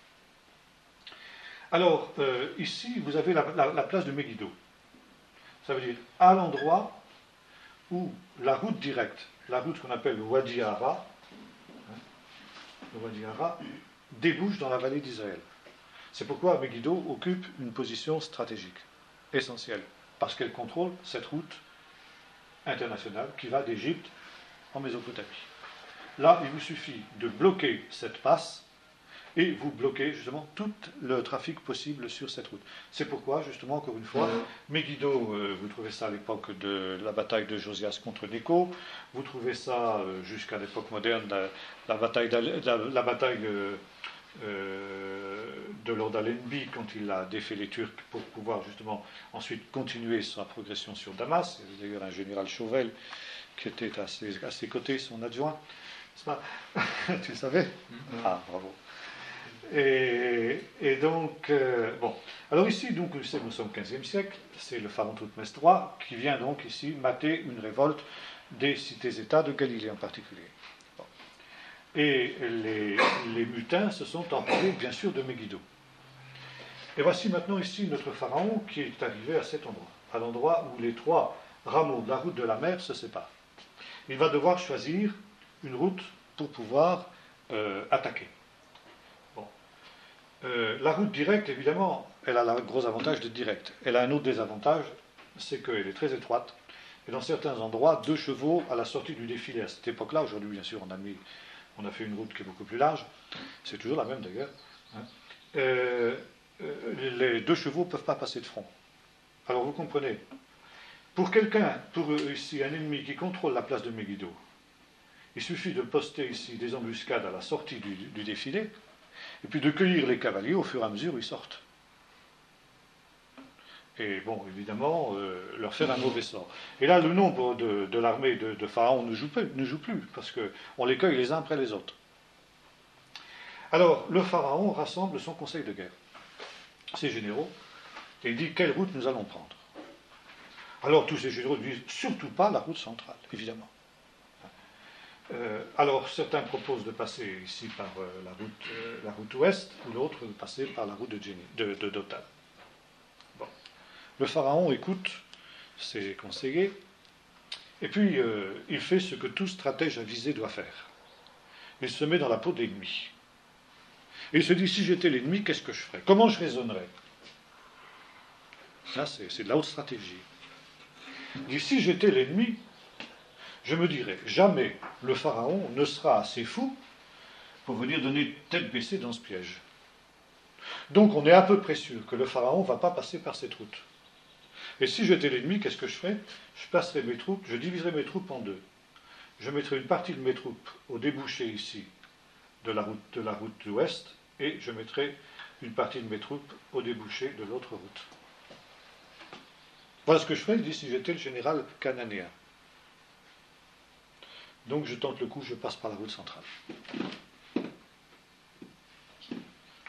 Alors, ici, vous avez la place de Megiddo. Ça veut dire à l'endroit où la route directe, la route qu'on appelle le Wadi Hara, débouche dans la vallée d'Israël. C'est pourquoi Megiddo occupe une position stratégique, essentielle, parce qu'elle contrôle cette route internationale qui va d'Égypte en Mésopotamie. Là, il vous suffit de bloquer cette passe et vous bloquez justement tout le trafic possible sur cette route. C'est pourquoi, justement, encore une fois, Megiddo, vous trouvez ça à l'époque de la bataille de Josias contre Nécho, vous trouvez ça jusqu'à l'époque moderne, la bataille, de Lord Allenby quand il a défait les Turcs pour pouvoir justement ensuite continuer sa progression sur Damas. Il y avait d'ailleurs un général Chauvel qui était à ses côtés, son adjoint. N'est-ce pas? Tu le savais? Ah, bravo. Et donc, bon. Alors ici, donc, nous sommes au XVe siècle, c'est le pharaon Thoutmès III qui vient donc ici mater une révolte des cités-États de Galilée en particulier. Bon. Et les mutins se sont emparés, bien sûr, de Megiddo. Et voici maintenant ici notre pharaon qui est arrivé à cet endroit, à l'endroit où les trois rameaux de la route de la mer se séparent. Il va devoir choisir une route pour pouvoir attaquer. La route directe, évidemment, elle a le gros avantage d'être directe. Elle a un autre désavantage, c'est qu'elle est très étroite. Et dans certains endroits, 2 chevaux à la sortie du défilé. À cette époque-là, aujourd'hui, bien sûr, on a fait une route qui est beaucoup plus large. C'est toujours la même, d'ailleurs. Les 2 chevaux ne peuvent pas passer de front. Alors, vous comprenez, pour ici, un ennemi qui contrôle la place de Megiddo, il suffit de poster ici des embuscades à la sortie du défilé, et puis de cueillir les cavaliers au fur et à mesure où ils sortent. Et bon, évidemment, leur faire un mauvais sort. Et là, le nombre de l'armée de Pharaon ne joue plus, parce qu'on les cueille les uns après les autres. Alors, le Pharaon rassemble son conseil de guerre, ses généraux, et il dit quelle route nous allons prendre. Alors, tous ces généraux disent surtout pas la route centrale, évidemment. Alors, certains proposent de passer ici par la route ouest, ou l'autre de passer par la route de Dothan. Bon. Le pharaon écoute ses conseillers, et puis il fait ce que tout stratège avisé doit faire. Il se met dans la peau de l'ennemi. Et il se dit, si j'étais l'ennemi, qu'est-ce que je ferais? Comment je raisonnerais? Là, c'est de la haute stratégie. Il dit, si j'étais l'ennemi, je me dirais, jamais le pharaon ne sera assez fou pour venir donner tête baissée dans ce piège. Donc on est à peu près sûr que le pharaon ne va pas passer par cette route. Et si j'étais l'ennemi, qu'est-ce que je ferais? Je diviserais mes troupes en 2. Je mettrais une partie de mes troupes au débouché ici de la route de l'ouest, et je mettrais une partie de mes troupes au débouché de l'autre route. Voilà ce que je ferais, il dit, si j'étais le général cananéen. Donc je tente le coup, je passe par la route centrale.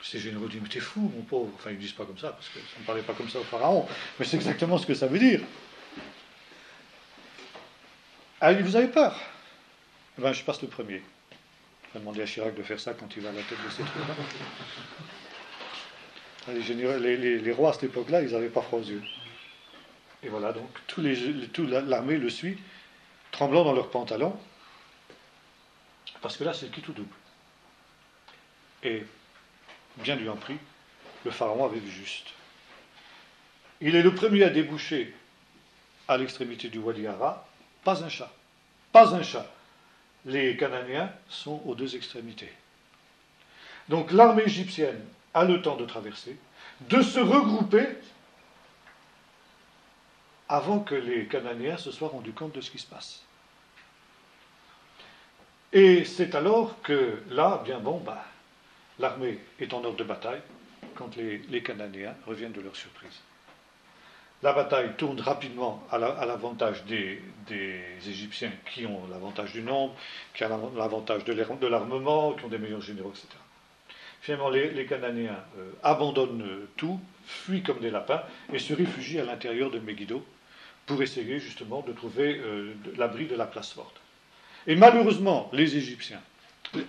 Ces généraux disent, mais t'es fou, mon pauvre. Enfin, ils ne disent pas comme ça, parce que ça ne parlait pas comme ça au pharaon, mais c'est exactement ce que ça veut dire. Ah, vous avez peur? Eh bien, je passe le premier. Je vais demander à Chirac de faire ça quand il va à la tête de ces troupes. Les rois à cette époque-là, ils n'avaient pas froid aux yeux. Et voilà, donc, toute l'armée le suit, tremblant dans leurs pantalons, parce que là, c'est le qui tout double. Et, bien lui en prie, le pharaon avait vu juste. Il est le premier à déboucher à l'extrémité du Wadi Hara, pas un chat. Pas un chat. Les Cananéens sont aux 2 extrémités. Donc l'armée égyptienne a le temps de traverser, de se regrouper avant que les Cananéens se soient rendus compte de ce qui se passe. Et c'est alors que là, l'armée est en ordre de bataille quand les Cananéens reviennent de leur surprise. La bataille tourne rapidement à l'avantage des Égyptiens qui ont l'avantage du nombre, qui ont l'avantage de l'armement, qui ont des meilleurs généraux, etc. Finalement, les Cananéens abandonnent tout, fuient comme des lapins et se réfugient à l'intérieur de Megiddo pour essayer justement de trouver l'abri de la place forte. Et malheureusement, les Égyptiens,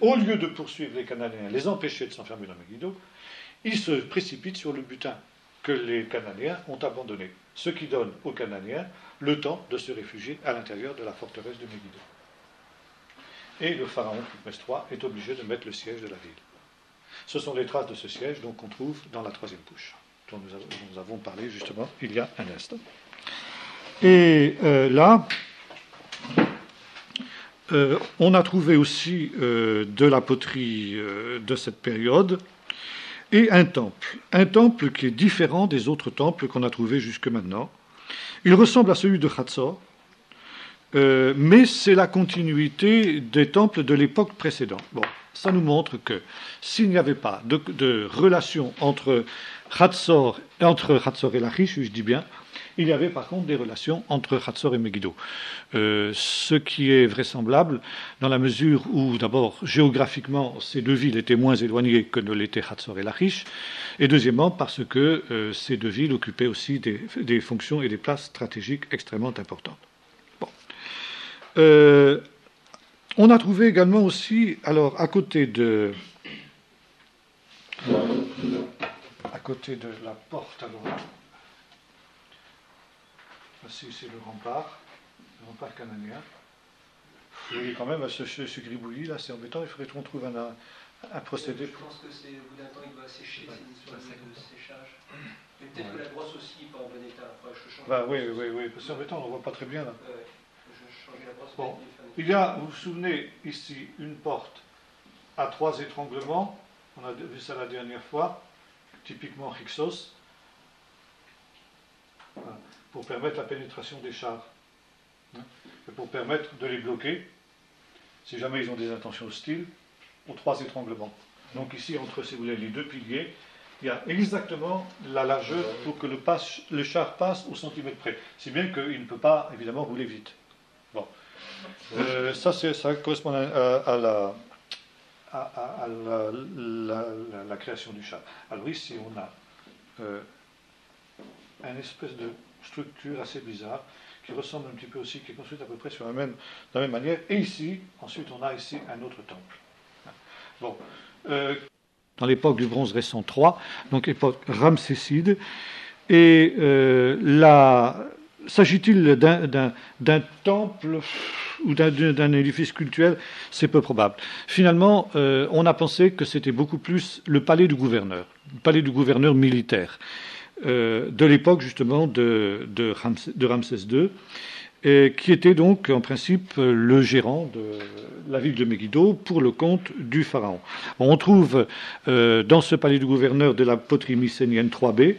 au lieu de poursuivre les Cananéens, les empêcher de s'enfermer dans Megiddo, ils se précipitent sur le butin que les Cananéens ont abandonné, ce qui donne aux Cananéens le temps de se réfugier à l'intérieur de la forteresse de Megiddo. Et le pharaon Thoutmès III est obligé de mettre le siège de la ville. Ce sont les traces de ce siège qu'on trouve dans la 3e couche, dont nous avons parlé justement il y a un instant. Et là, On a trouvé aussi de la poterie de cette période et un temple qui est différent des autres temples qu'on a trouvés jusque maintenant. Il ressemble à celui de Hatzor, mais c'est la continuité des temples de l'époque précédente. Bon, ça nous montre que s'il n'y avait pas de relation entre Hatzor et Lachish, je dis bien, il y avait par contre des relations entre Hatzor et Megiddo. Ce qui est vraisemblable dans la mesure où, d'abord, géographiquement, ces deux villes étaient moins éloignées que ne l'étaient Hatzor et Lachish, et deuxièmement, parce que ces deux villes occupaient aussi des fonctions et des places stratégiques extrêmement importantes. Bon. On a trouvé également aussi, alors, à côté de la porte, alors, voici, c'est le rempart cananéen. Vous voyez quand même ce gribouillis là, c'est embêtant, il faudrait qu'on trouve un procédé. Je pense que c'est au bout d'un temps il doit sécher, c'est une histoire de séchage. Mais peut-être que la brosse aussi n'est pas en bon état. Enfin, je change oui, c'est embêtant, on ne voit pas très bien là. Je change la brosse. Bon. Il y a, vous vous souvenez, ici, une porte à 3 étranglements. On a vu ça la dernière fois, typiquement Hyksos, pour permettre la pénétration des chars. Et pour permettre de les bloquer, si jamais ils ont des intentions hostiles, aux 3 étranglements. Donc ici, entre, si vous voulez, les deux piliers, il y a exactement la largeur pour que le char passe au centimètre près. Si bien qu'il ne peut pas, évidemment, rouler vite. Bon. Ça correspond à la création du char. Alors ici, on a une espèce de structure assez bizarre qui ressemble un petit peu aussi, qui est construite à peu près de la même manière. Et ici, ensuite, on a ici un autre temple. Bon. Dans l'époque du bronze récent 3, donc époque ramséside, et s'agit-il d'un temple ou d'un édifice cultuel? C'est peu probable. Finalement, on a pensé que c'était beaucoup plus le palais du gouverneur militaire, de l'époque justement de Ramsès II, qui était donc en principe le gérant de la ville de Megiddo pour le compte du pharaon. On trouve dans ce palais du gouverneur de la poterie mycénienne 3B,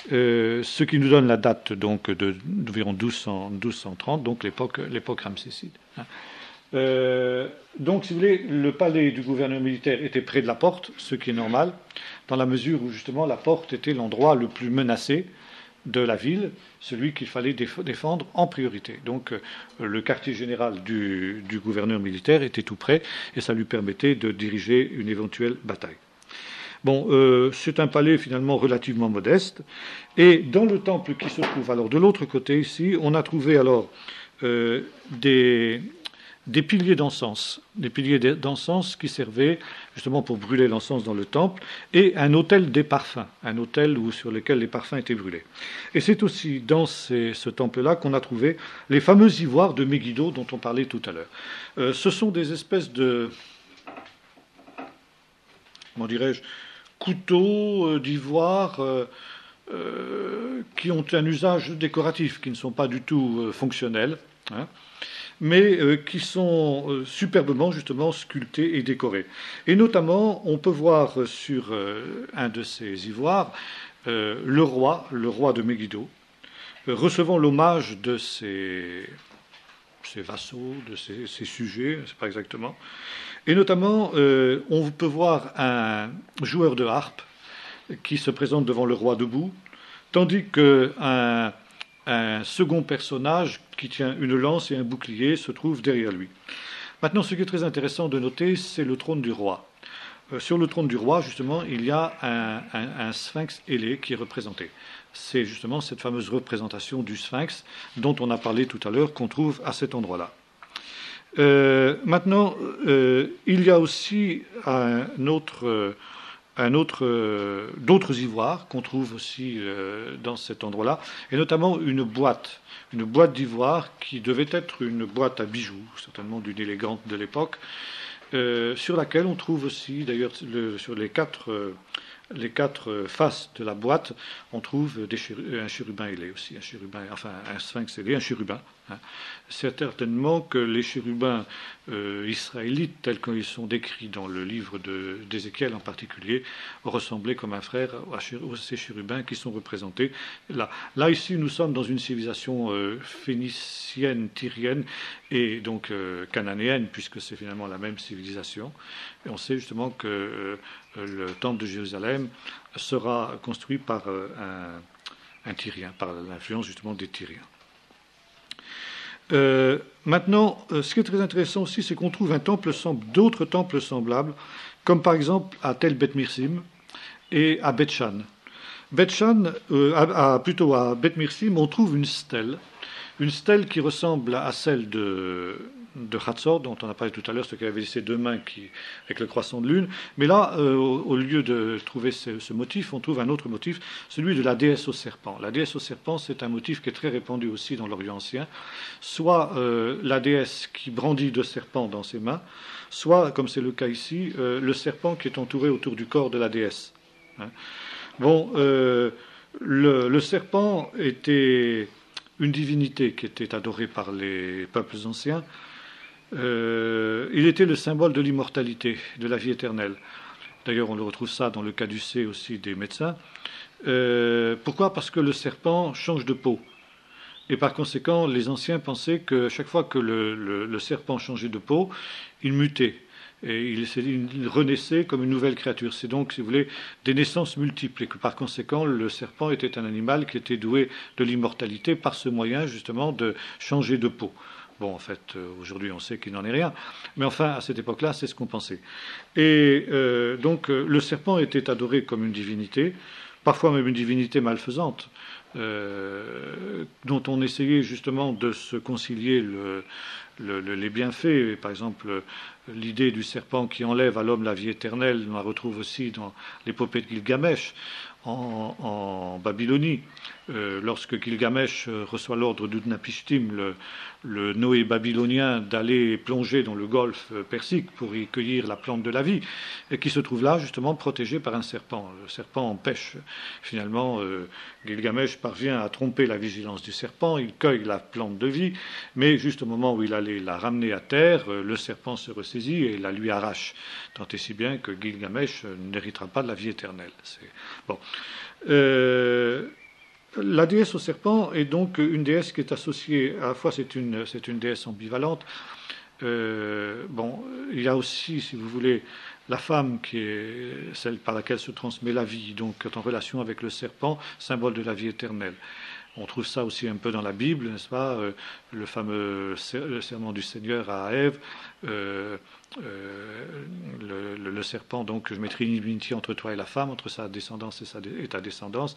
ce qui nous donne la date donc d'environ 1230, donc l'époque ramséside. Donc, si vous voulez, le palais du gouverneur militaire était près de la porte, ce qui est normal, dans la mesure où justement la porte était l'endroit le plus menacé de la ville, celui qu'il fallait défendre en priorité. Donc le quartier général du gouverneur militaire était tout près et ça lui permettait de diriger une éventuelle bataille. Bon, c'est un palais finalement relativement modeste. Et dans le temple qui se trouve alors de l'autre côté ici, on a trouvé alors des piliers d'encens, qui servaient justement pour brûler l'encens dans le temple, et un autel des parfums, un autel sur lequel les parfums étaient brûlés. Et c'est aussi dans ce temple-là qu'on a trouvé les fameux ivoires de Megiddo dont on parlait tout à l'heure. Ce sont des espèces de, comment dirais-je, couteaux d'ivoire qui ont un usage décoratif, qui ne sont pas du tout fonctionnels, mais qui sont superbement justement sculptés et décorés. Et notamment, on peut voir sur un de ces ivoires le roi de Megiddo, recevant l'hommage de ses vassaux, de ses sujets, je ne sais pas exactement. Et notamment, on peut voir un joueur de harpe qui se présente devant le roi debout, tandis qu'un second personnage qui tient une lance et un bouclier se trouve derrière lui. Maintenant, ce qui est très intéressant de noter, c'est le trône du roi. Sur le trône du roi, justement, il y a un sphinx ailé qui est représenté. C'est justement cette fameuse représentation du sphinx dont on a parlé tout à l'heure, qu'on trouve à cet endroit-là. Maintenant, il y a aussi d'autres ivoires qu'on trouve aussi dans cet endroit-là, et notamment une boîte d'ivoire qui devait être une boîte à bijoux, certainement d'une élégante de l'époque, sur laquelle on trouve aussi, d'ailleurs, sur les quatre faces de la boîte, on trouve un chérubin ailé aussi, un sphinx ailé, un chérubin. hein. C'est certainement que les chérubins israélites, tels qu'ils sont décrits dans le livre d'Ézéchiel en particulier, ressemblaient comme un frère à ces chérubins qui sont représentés là. Là, ici, nous sommes dans une civilisation phénicienne, tyrienne et donc cananéenne, puisque c'est finalement la même civilisation. Et on sait justement que le temple de Jérusalem sera construit par un Tyrien, par l'influence justement des Tyriens. Maintenant, ce qui est très intéressant aussi, c'est qu'on trouve d'autres temples semblables, comme par exemple à Tel Beth Mirsim et à Beth Shan. Plutôt à Beth Mirsim, on trouve une stèle qui ressemble à celle de Hatzor, dont on a parlé tout à l'heure, ce qui avait ces deux mains avec le croissant de lune. Mais là, au lieu de trouver ce motif, on trouve un autre motif, celui de la déesse au serpent. La déesse au serpent, c'est un motif qui est très répandu aussi dans l'Orient ancien, soit la déesse qui brandit deux serpents dans ses mains, soit, comme c'est le cas ici, le serpent qui est entouré autour du corps de la déesse. Hein. Bon, le serpent était une divinité qui était adorée par les peuples anciens. Il était le symbole de l'immortalité, de la vie éternelle. D'ailleurs, on le retrouve ça dans le caducée aussi des médecins. Pourquoi ? Parce que le serpent change de peau. Et par conséquent, les anciens pensaient que chaque fois que le serpent changeait de peau, il mutait. Et il renaissait comme une nouvelle créature. C'est donc, si vous voulez, des naissances multiples. Et que par conséquent, le serpent était un animal qui était doué de l'immortalité par ce moyen, justement, de changer de peau. Bon, en fait, aujourd'hui, on sait qu'il n'en est rien. Mais enfin, à cette époque-là, c'est ce qu'on pensait. Et donc, le serpent était adoré comme une divinité, parfois même une divinité malfaisante, dont on essayait justement de se concilier les bienfaits. Par exemple, l'idée du serpent qui enlève à l'homme la vie éternelle, on la retrouve aussi dans l'épopée de Gilgamesh, en Babylonie. Lorsque Gilgamesh reçoit l'ordre d'Utnapishtim, le Noé babylonien, d'aller plonger dans le golfe Persique pour y cueillir la plante de la vie, et qui se trouve là justement protégé par un serpent. Le serpent empêche. Finalement, Gilgamesh parvient à tromper la vigilance du serpent, il cueille la plante de vie, mais juste au moment où il allait la ramener à terre, le serpent se ressaisit et la lui arrache, tant et si bien que Gilgamesh n'héritera pas de la vie éternelle. Bon. La déesse au serpent est donc une déesse qui est associée, à la fois c'est une déesse ambivalente. Il y a aussi, si vous voulez, la femme qui est celle par laquelle se transmet la vie, donc en relation avec le serpent, symbole de la vie éternelle. On trouve ça aussi un peu dans la Bible, n'est-ce pas ? Le fameux serment du Seigneur à Ève, le serpent, donc je mettrai une inimitié entre toi et la femme, entre sa descendance et ta descendance,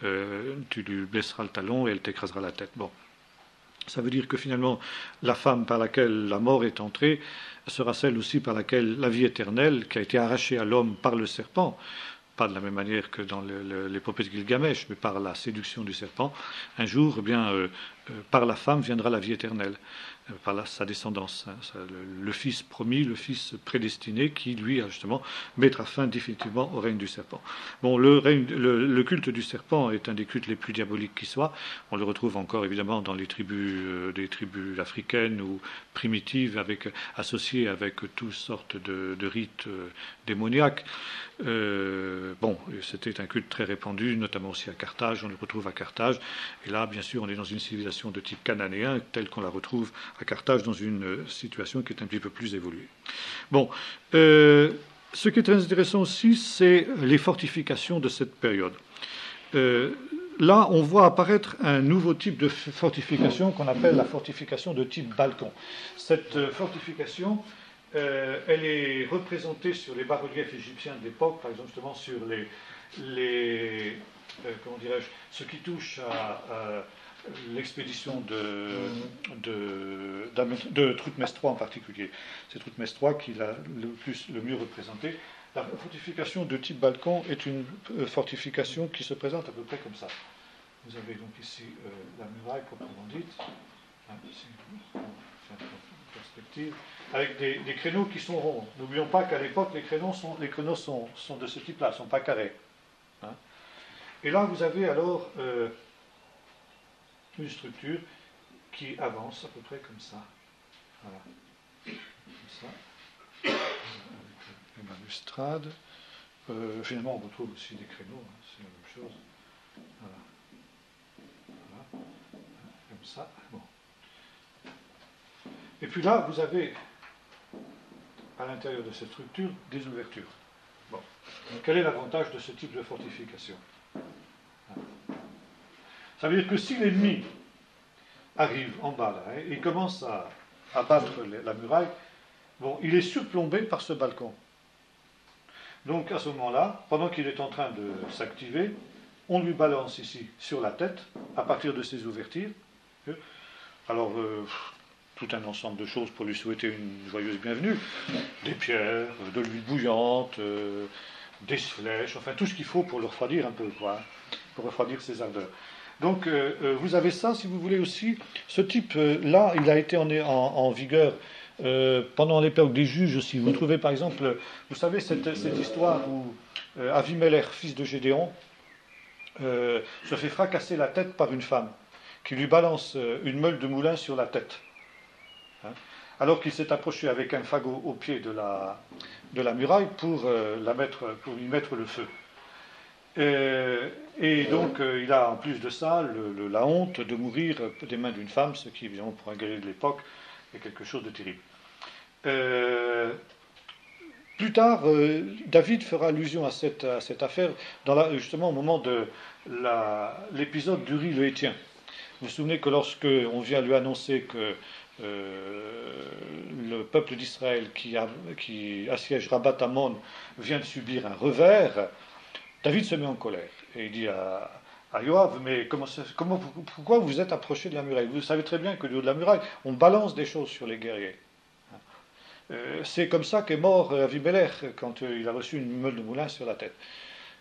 tu lui blesseras le talon et elle t'écrasera la tête. Bon. Ça veut dire que finalement, la femme par laquelle la mort est entrée sera celle aussi par laquelle la vie éternelle, qui a été arrachée à l'homme par le serpent, pas de la même manière que dans l'épopée de Gilgamesh, mais par la séduction du serpent, un jour, par la femme viendra la vie éternelle, par sa descendance. Le fils promis, le fils prédestiné, qui, lui, justement, mettra fin définitivement au règne du serpent. Bon, le culte du serpent est un des cultes les plus diaboliques qui soit. On le retrouve encore, évidemment, dans les des tribus africaines ou primitives, associées avec toutes sortes de rites démoniaques. C'était un culte très répandu, notamment aussi à Carthage. On le retrouve à Carthage. Et là, bien sûr, on est dans une civilisation de type cananéen, telle qu'on la retrouve à Carthage, dans une situation qui est un petit peu plus évoluée. Bon, ce qui est très intéressant aussi, c'est les fortifications de cette période. Là, on voit apparaître un nouveau type de fortification qu'on appelle la fortification de type balcon. Cette fortification, elle est représentée sur les bas-reliefs égyptiens de l'époque, par exemple justement sur ce qui touche à l'expédition de Thutmès III en particulier. C'est Thutmès III qui l'a le mieux représenté. La fortification de type balcon est une fortification qui se présente à peu près comme ça. Vous avez donc ici la muraille proprement dite, ici, perspective, avec des créneaux qui sont ronds. N'oublions pas qu'à l'époque, les créneaux sont de ce type-là, ne sont pas carrés. Hein. Et là, vous avez alors une structure qui avance à peu près comme ça. Voilà. Comme ça. Avec les balustrades. Finalement, on retrouve aussi des créneaux, hein, c'est la même chose. Voilà. Voilà. Comme ça. Bon. Et puis là, vous avez, à l'intérieur de cette structure, des ouvertures. Bon. Donc, quel est l'avantage de ce type de fortification? Ça veut dire que si l'ennemi arrive en bas, là, hein, il commence à battre la muraille, bon, il est surplombé par ce balcon. Donc à ce moment-là, pendant qu'il est en train de s'activer, on lui balance ici sur la tête, à partir de ces ouvertures. Alors, tout un ensemble de choses pour lui souhaiter une joyeuse bienvenue. Des pierres, de l'huile bouillante, des flèches, enfin tout ce qu'il faut pour le refroidir un peu, quoi, pour refroidir ses ardeurs. Donc vous avez ça, si vous voulez aussi, ce type-là, il a été en vigueur pendant l'époque des juges aussi. Vous trouvez par exemple, vous savez cette histoire où Avimelech, fils de Gédéon, se fait fracasser la tête par une femme qui lui balance une meule de moulin sur la tête. Hein, alors qu'il s'est approché avec un fagot au pied de la muraille pour lui mettre le feu. Et donc, il a en plus de ça la honte de mourir des mains d'une femme, ce qui, évidemment, pour un guerrier de l'époque, est quelque chose de terrible. Plus tard, David fera allusion à cette affaire, justement au moment de l'épisode d'Uri le Héthien. Vous vous souvenez que lorsque on vient lui annoncer que le peuple d'Israël qui assiège Rabat-Ammon vient de subir un revers, David se met en colère et il dit à Yoav, mais pourquoi vous êtes approché de la muraille? Vous savez très bien que du haut de la muraille, on balance des choses sur les guerriers. C'est comme ça qu'est mort Avimelech quand il a reçu une meule de moulin sur la tête.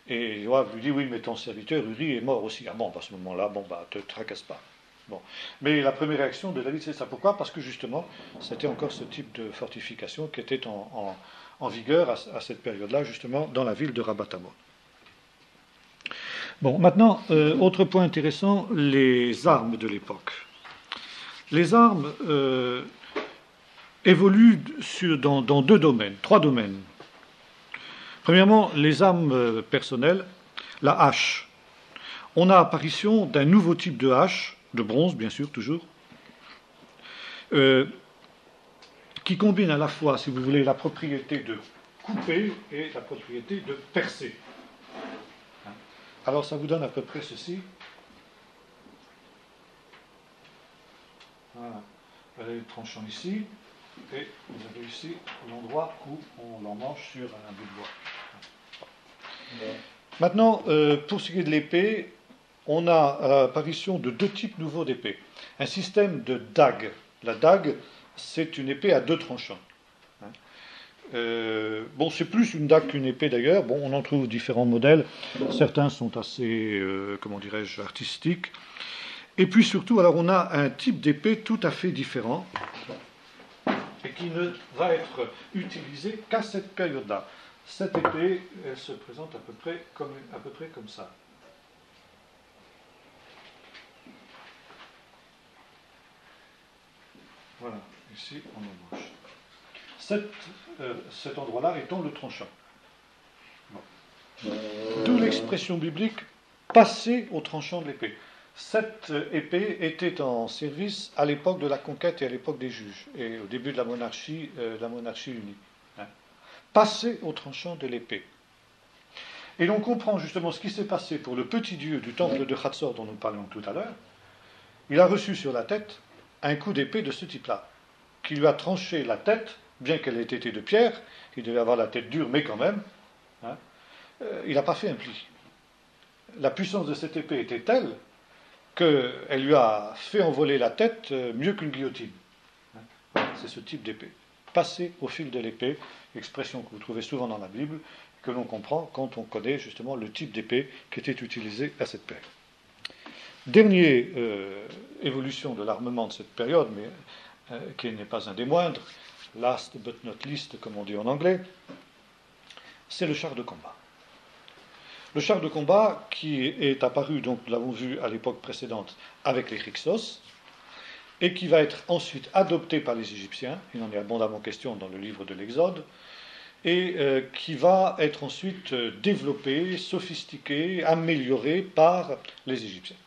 Et Yoav lui dit, oui, mais ton serviteur Uri est mort aussi. Ah bon, à ce moment-là, te tracasse pas. Bon. Mais la première réaction de David, c'est ça. Pourquoi? Parce que justement, c'était encore ce type de fortification qui était en vigueur à cette période-là, justement, dans la ville de Rabat-Ammon. Bon, maintenant, autre point intéressant, les armes de l'époque. Les armes évoluent dans deux domaines, trois domaines. Premièrement, les armes personnelles, la hache. On a apparition d'un nouveau type de hache, de bronze bien sûr, toujours, qui combine à la fois, si vous voulez, la propriété de couper et la propriété de percer. Alors ça vous donne à peu près ceci. Voilà. Vous avez le tranchant ici, et vous avez ici l'endroit où on l'emmanche sur un bout de bois. Maintenant, pour ce qui est de l'épée, on a l'apparition de deux types nouveaux d'épées. Un système de dague. La dague, c'est une épée à deux tranchants. C'est plus une dague qu'une épée d'ailleurs. Bon, on en trouve différents modèles. Certains sont assez, artistiques. Et puis surtout, alors on a un type d'épée tout à fait différent et qui ne va être utilisé qu'à cette période-là. Cette épée, elle se présente à peu près comme ça. Voilà, ici on embauche. Cet endroit-là étant le tranchant. Bon. D'où l'expression biblique passer au tranchant de l'épée. Cette épée était en service à l'époque de la conquête et à l'époque des juges, et au début de la monarchie unie. Passer au tranchant de l'épée. Et l'on comprend justement ce qui s'est passé pour le petit dieu du temple de Hatzor dont nous parlions tout à l'heure. Il a reçu sur la tête un coup d'épée de ce type-là, qui lui a tranché la tête, bien qu'elle ait été de pierre, il devait avoir la tête dure, mais quand même, il n'a pas fait un pli. La puissance de cette épée était telle qu'elle lui a fait envoler la tête mieux qu'une guillotine. C'est ce type d'épée. Passer au fil de l'épée, expression que vous trouvez souvent dans la Bible, que l'on comprend quand on connaît justement le type d'épée qui était utilisé à cette période. Dernière évolution de l'armement de cette période, mais qui n'est pas un des moindres, last but not least, comme on dit en anglais, c'est le char de combat. Le char de combat qui est apparu, donc nous l'avons vu à l'époque précédente, avec les Hyksos, et qui va être ensuite adopté par les Égyptiens, il en est abondamment question dans le livre de l'Exode, et qui va être ensuite développé, sophistiqué, amélioré par les Égyptiens.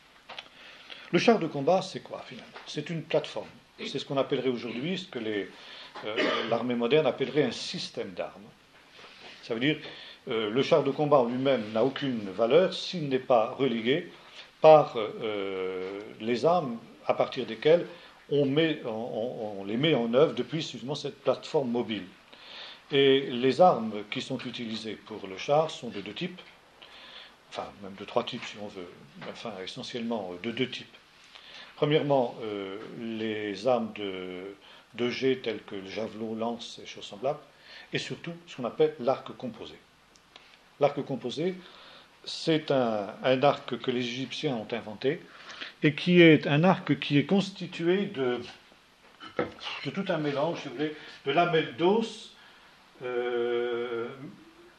Le char de combat, c'est quoi finalement? C'est une plateforme. C'est ce qu'on appellerait aujourd'hui, ce que l'armée moderne appellerait un système d'armes. Ça veut dire le char de combat en lui-même n'a aucune valeur s'il n'est pas relégué par les armes à partir desquelles on les met en œuvre depuis justement cette plateforme mobile. Et les armes qui sont utilisées pour le char sont de deux types, enfin même de trois types si on veut, enfin essentiellement de deux types. Premièrement, les armes de jet telles que le javelot, lance et choses semblables, et surtout ce qu'on appelle l'arc composé. L'arc composé, c'est un arc que les Égyptiens ont inventé, et qui est un arc qui est constitué de tout un mélange, si vous voulez, de lamelles d'os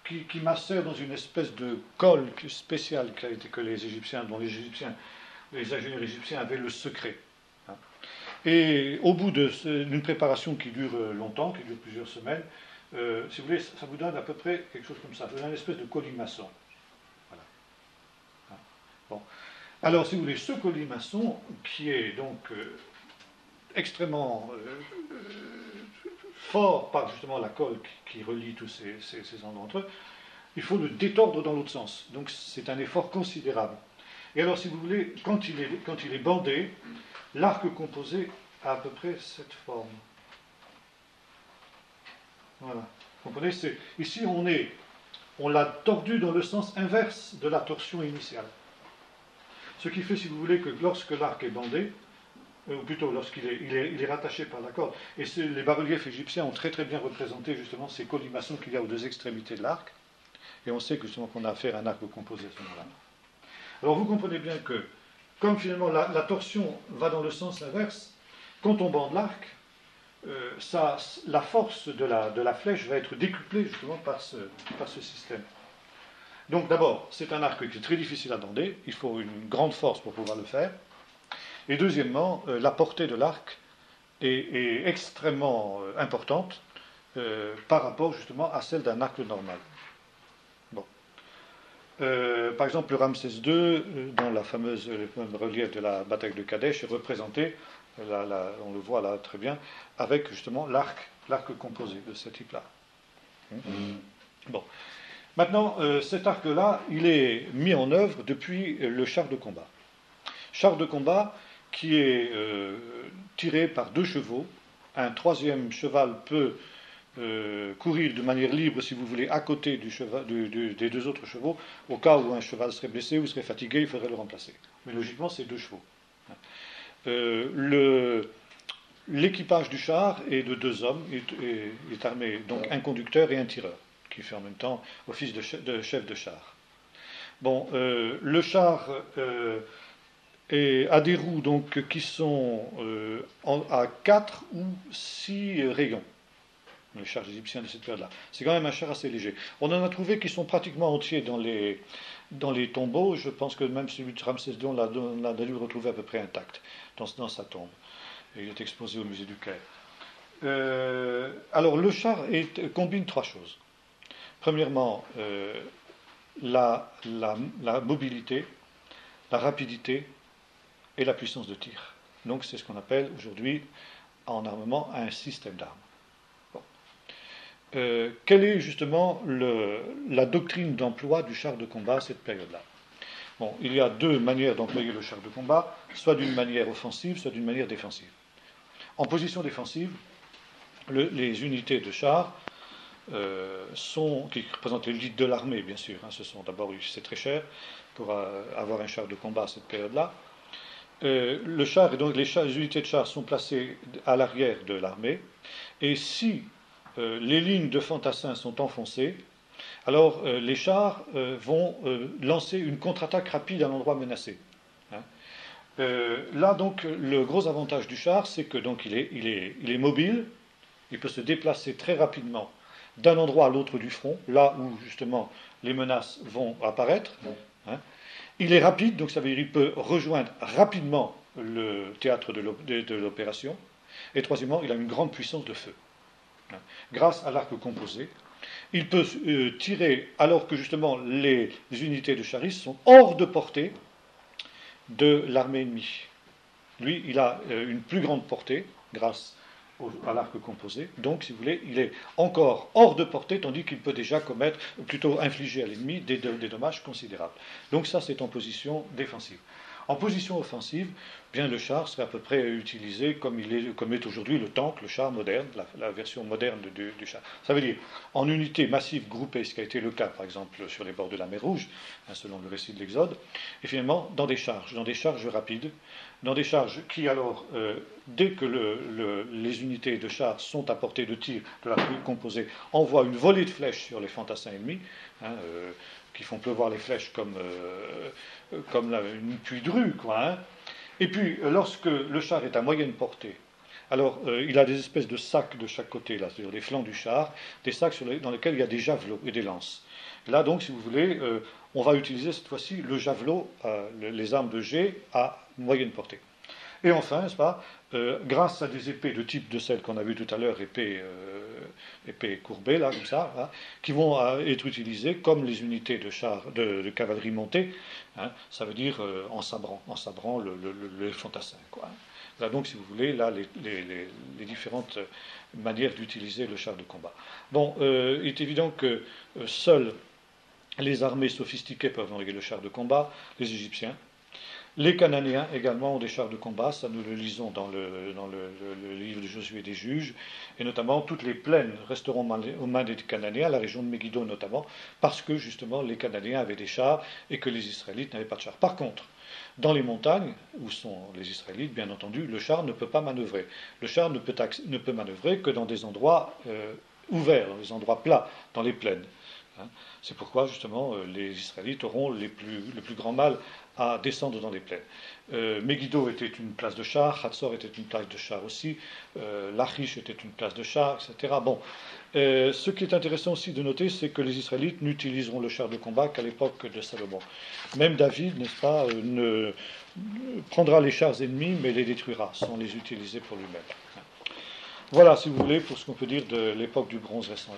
qui macèrent dans une espèce de colle spéciale que les Égyptiens, dont les ingénieurs égyptiens avaient le secret. Et au bout d'une préparation qui dure longtemps, qui dure plusieurs semaines, si vous voulez, ça vous donne à peu près quelque chose comme ça. Ça vous donne une espèce de colimaçon. Voilà. Bon. Alors, si vous voulez, ce colimaçon, qui est donc extrêmement fort par justement la colle qui relie tous ces endroits entre eux, il faut le détordre dans l'autre sens. Donc, c'est un effort considérable. Et alors, si vous voulez, quand il est bandé, l'arc composé a à peu près cette forme. Voilà. Vous comprenez, ici, on l'a tordu dans le sens inverse de la torsion initiale. Ce qui fait, si vous voulez, que lorsque l'arc est bandé, ou plutôt lorsqu'il est rattaché par la corde, et les bas-reliefs égyptiens ont très très bien représenté justement ces colimaçons qu'il y a aux deux extrémités de l'arc, et on sait que justement qu'on a affaire à un arc composé à ce moment-là. Alors vous comprenez bien que, comme finalement la torsion va dans le sens inverse, quand on bande l'arc, la force de la flèche va être décuplée justement par ce système. Donc d'abord, c'est un arc qui est très difficile à bander, il faut une grande force pour pouvoir le faire. Et deuxièmement, la portée de l'arc est extrêmement importante par rapport justement à celle d'un arc normal. Bon. Par exemple, le Ramsès II, dans le fameux relief de la bataille de Kadesh, est représenté, on le voit là très bien, avec justement l'arc composé de ce type-là. Bon. Maintenant, cet arc-là, il est mis en œuvre depuis le char de combat. Char de combat qui est tiré par deux chevaux. Un troisième cheval peut courir de manière libre, si vous voulez, à côté des deux autres chevaux. Au cas où un cheval serait blessé ou serait fatigué, il faudrait le remplacer. Mais logiquement, c'est deux chevaux. L'équipage du char est de deux hommes, est armé, donc un conducteur et un tireur, qui fait en même temps office de chef de char. Bon, le char a des roues donc, qui sont à 4 ou 6 rayons, les chars égyptiens de cette période-là. C'est quand même un char assez léger. On en a trouvé qui sont pratiquement entiers dans les tombeaux. Je pense que même celui de Ramsès II, on l'a dû retrouver à peu près intact dans sa tombe. Et il est exposé au musée du Caire. Alors le char combine trois choses. Premièrement, la mobilité, la rapidité et la puissance de tir. Donc c'est ce qu'on appelle aujourd'hui en armement un système d'armes. Bon. Quelle est justement la doctrine d'emploi du char de combat à cette période-là? Bon, il y a deux manières d'employer le char de combat, soit d'une manière offensive, soit d'une manière défensive. En position défensive, les unités de chars qui représentent l'élite de l'armée, bien sûr. C'est très cher pour avoir un char de combat à cette période-là. Les unités de chars sont placées à l'arrière de l'armée, et si les lignes de fantassins sont enfoncées, alors les chars vont lancer une contre-attaque rapide à l'endroit menacé. Là, donc, le gros avantage du char, c'est que donc il est mobile, il peut se déplacer très rapidement d'un endroit à l'autre du front, là où justement les menaces vont apparaître. Il est rapide, donc ça veut dire qu'il peut rejoindre rapidement le théâtre de l'opération. Et troisièmement, il a une grande puissance de feu. Grâce à l'arc composé, il peut tirer alors que justement les unités de charistes sont hors de portée de l'armée ennemie. Lui, il a une plus grande portée grâce à l'arc composé. Donc, si vous voulez, il est encore hors de portée, tandis qu'il peut déjà commettre, plutôt infliger à l'ennemi des dommages considérables. Donc ça, c'est en position défensive. En position offensive, bien le char serait à peu près utilisé comme est aujourd'hui le tank, le char moderne, la version moderne du char. Ça veut dire en unités massives groupées, ce qui a été le cas par exemple sur les bords de la mer Rouge, selon le récit de l'Exode, et finalement dans des charges rapides, dans des charges qui alors, dès que les unités de chars sont à portée de tir de l'arc composé, envoient une volée de flèches sur les fantassins ennemis, qui font pleuvoir les flèches comme une pluie de rue, quoi. Et puis, lorsque le char est à moyenne portée, alors il a des espèces de sacs de chaque côté, là, c'est-à-dire les flancs du char, des sacs dans lesquels il y a des javelots et des lances. Là, donc, si vous voulez, on va utiliser cette fois-ci le javelot, les armes de jet à moyenne portée. Et enfin, n'est-ce pas, grâce à des épées de type de celles qu'on a vues tout à l'heure, épées courbées, là, comme ça, qui vont être utilisées comme les unités de cavalerie montée, ça veut dire en sabrant les fantassins, quoi. Là, donc, si vous voulez, là, les différentes manières d'utiliser le char de combat. Bon, il est évident que seules les armées sophistiquées peuvent envoyer le char de combat, les Égyptiens. Les Cananéens également ont des chars de combat, ça nous le lisons dans le livre de Josué des Juges, et notamment toutes les plaines resteront aux mains des Cananéens, la région de Megiddo notamment, parce que justement les Cananéens avaient des chars et que les Israélites n'avaient pas de chars. Par contre, dans les montagnes, où sont les Israélites, bien entendu, le char ne peut pas manœuvrer. Le char ne peut manœuvrer que dans des endroits ouverts, dans des endroits plats, dans les plaines. C'est pourquoi, justement, les Israélites auront le plus grand mal à descendre dans les plaines. Megiddo était une place de char, Hatzor était une place de char aussi, Lachish était une place de char, etc. Bon, ce qui est intéressant aussi de noter, c'est que les Israélites n'utiliseront le char de combat qu'à l'époque de Salomon. Même David, n'est-ce pas, prendra les chars ennemis, mais les détruira, sans les utiliser pour lui-même. Voilà, si vous voulez, pour ce qu'on peut dire de l'époque du bronze récent.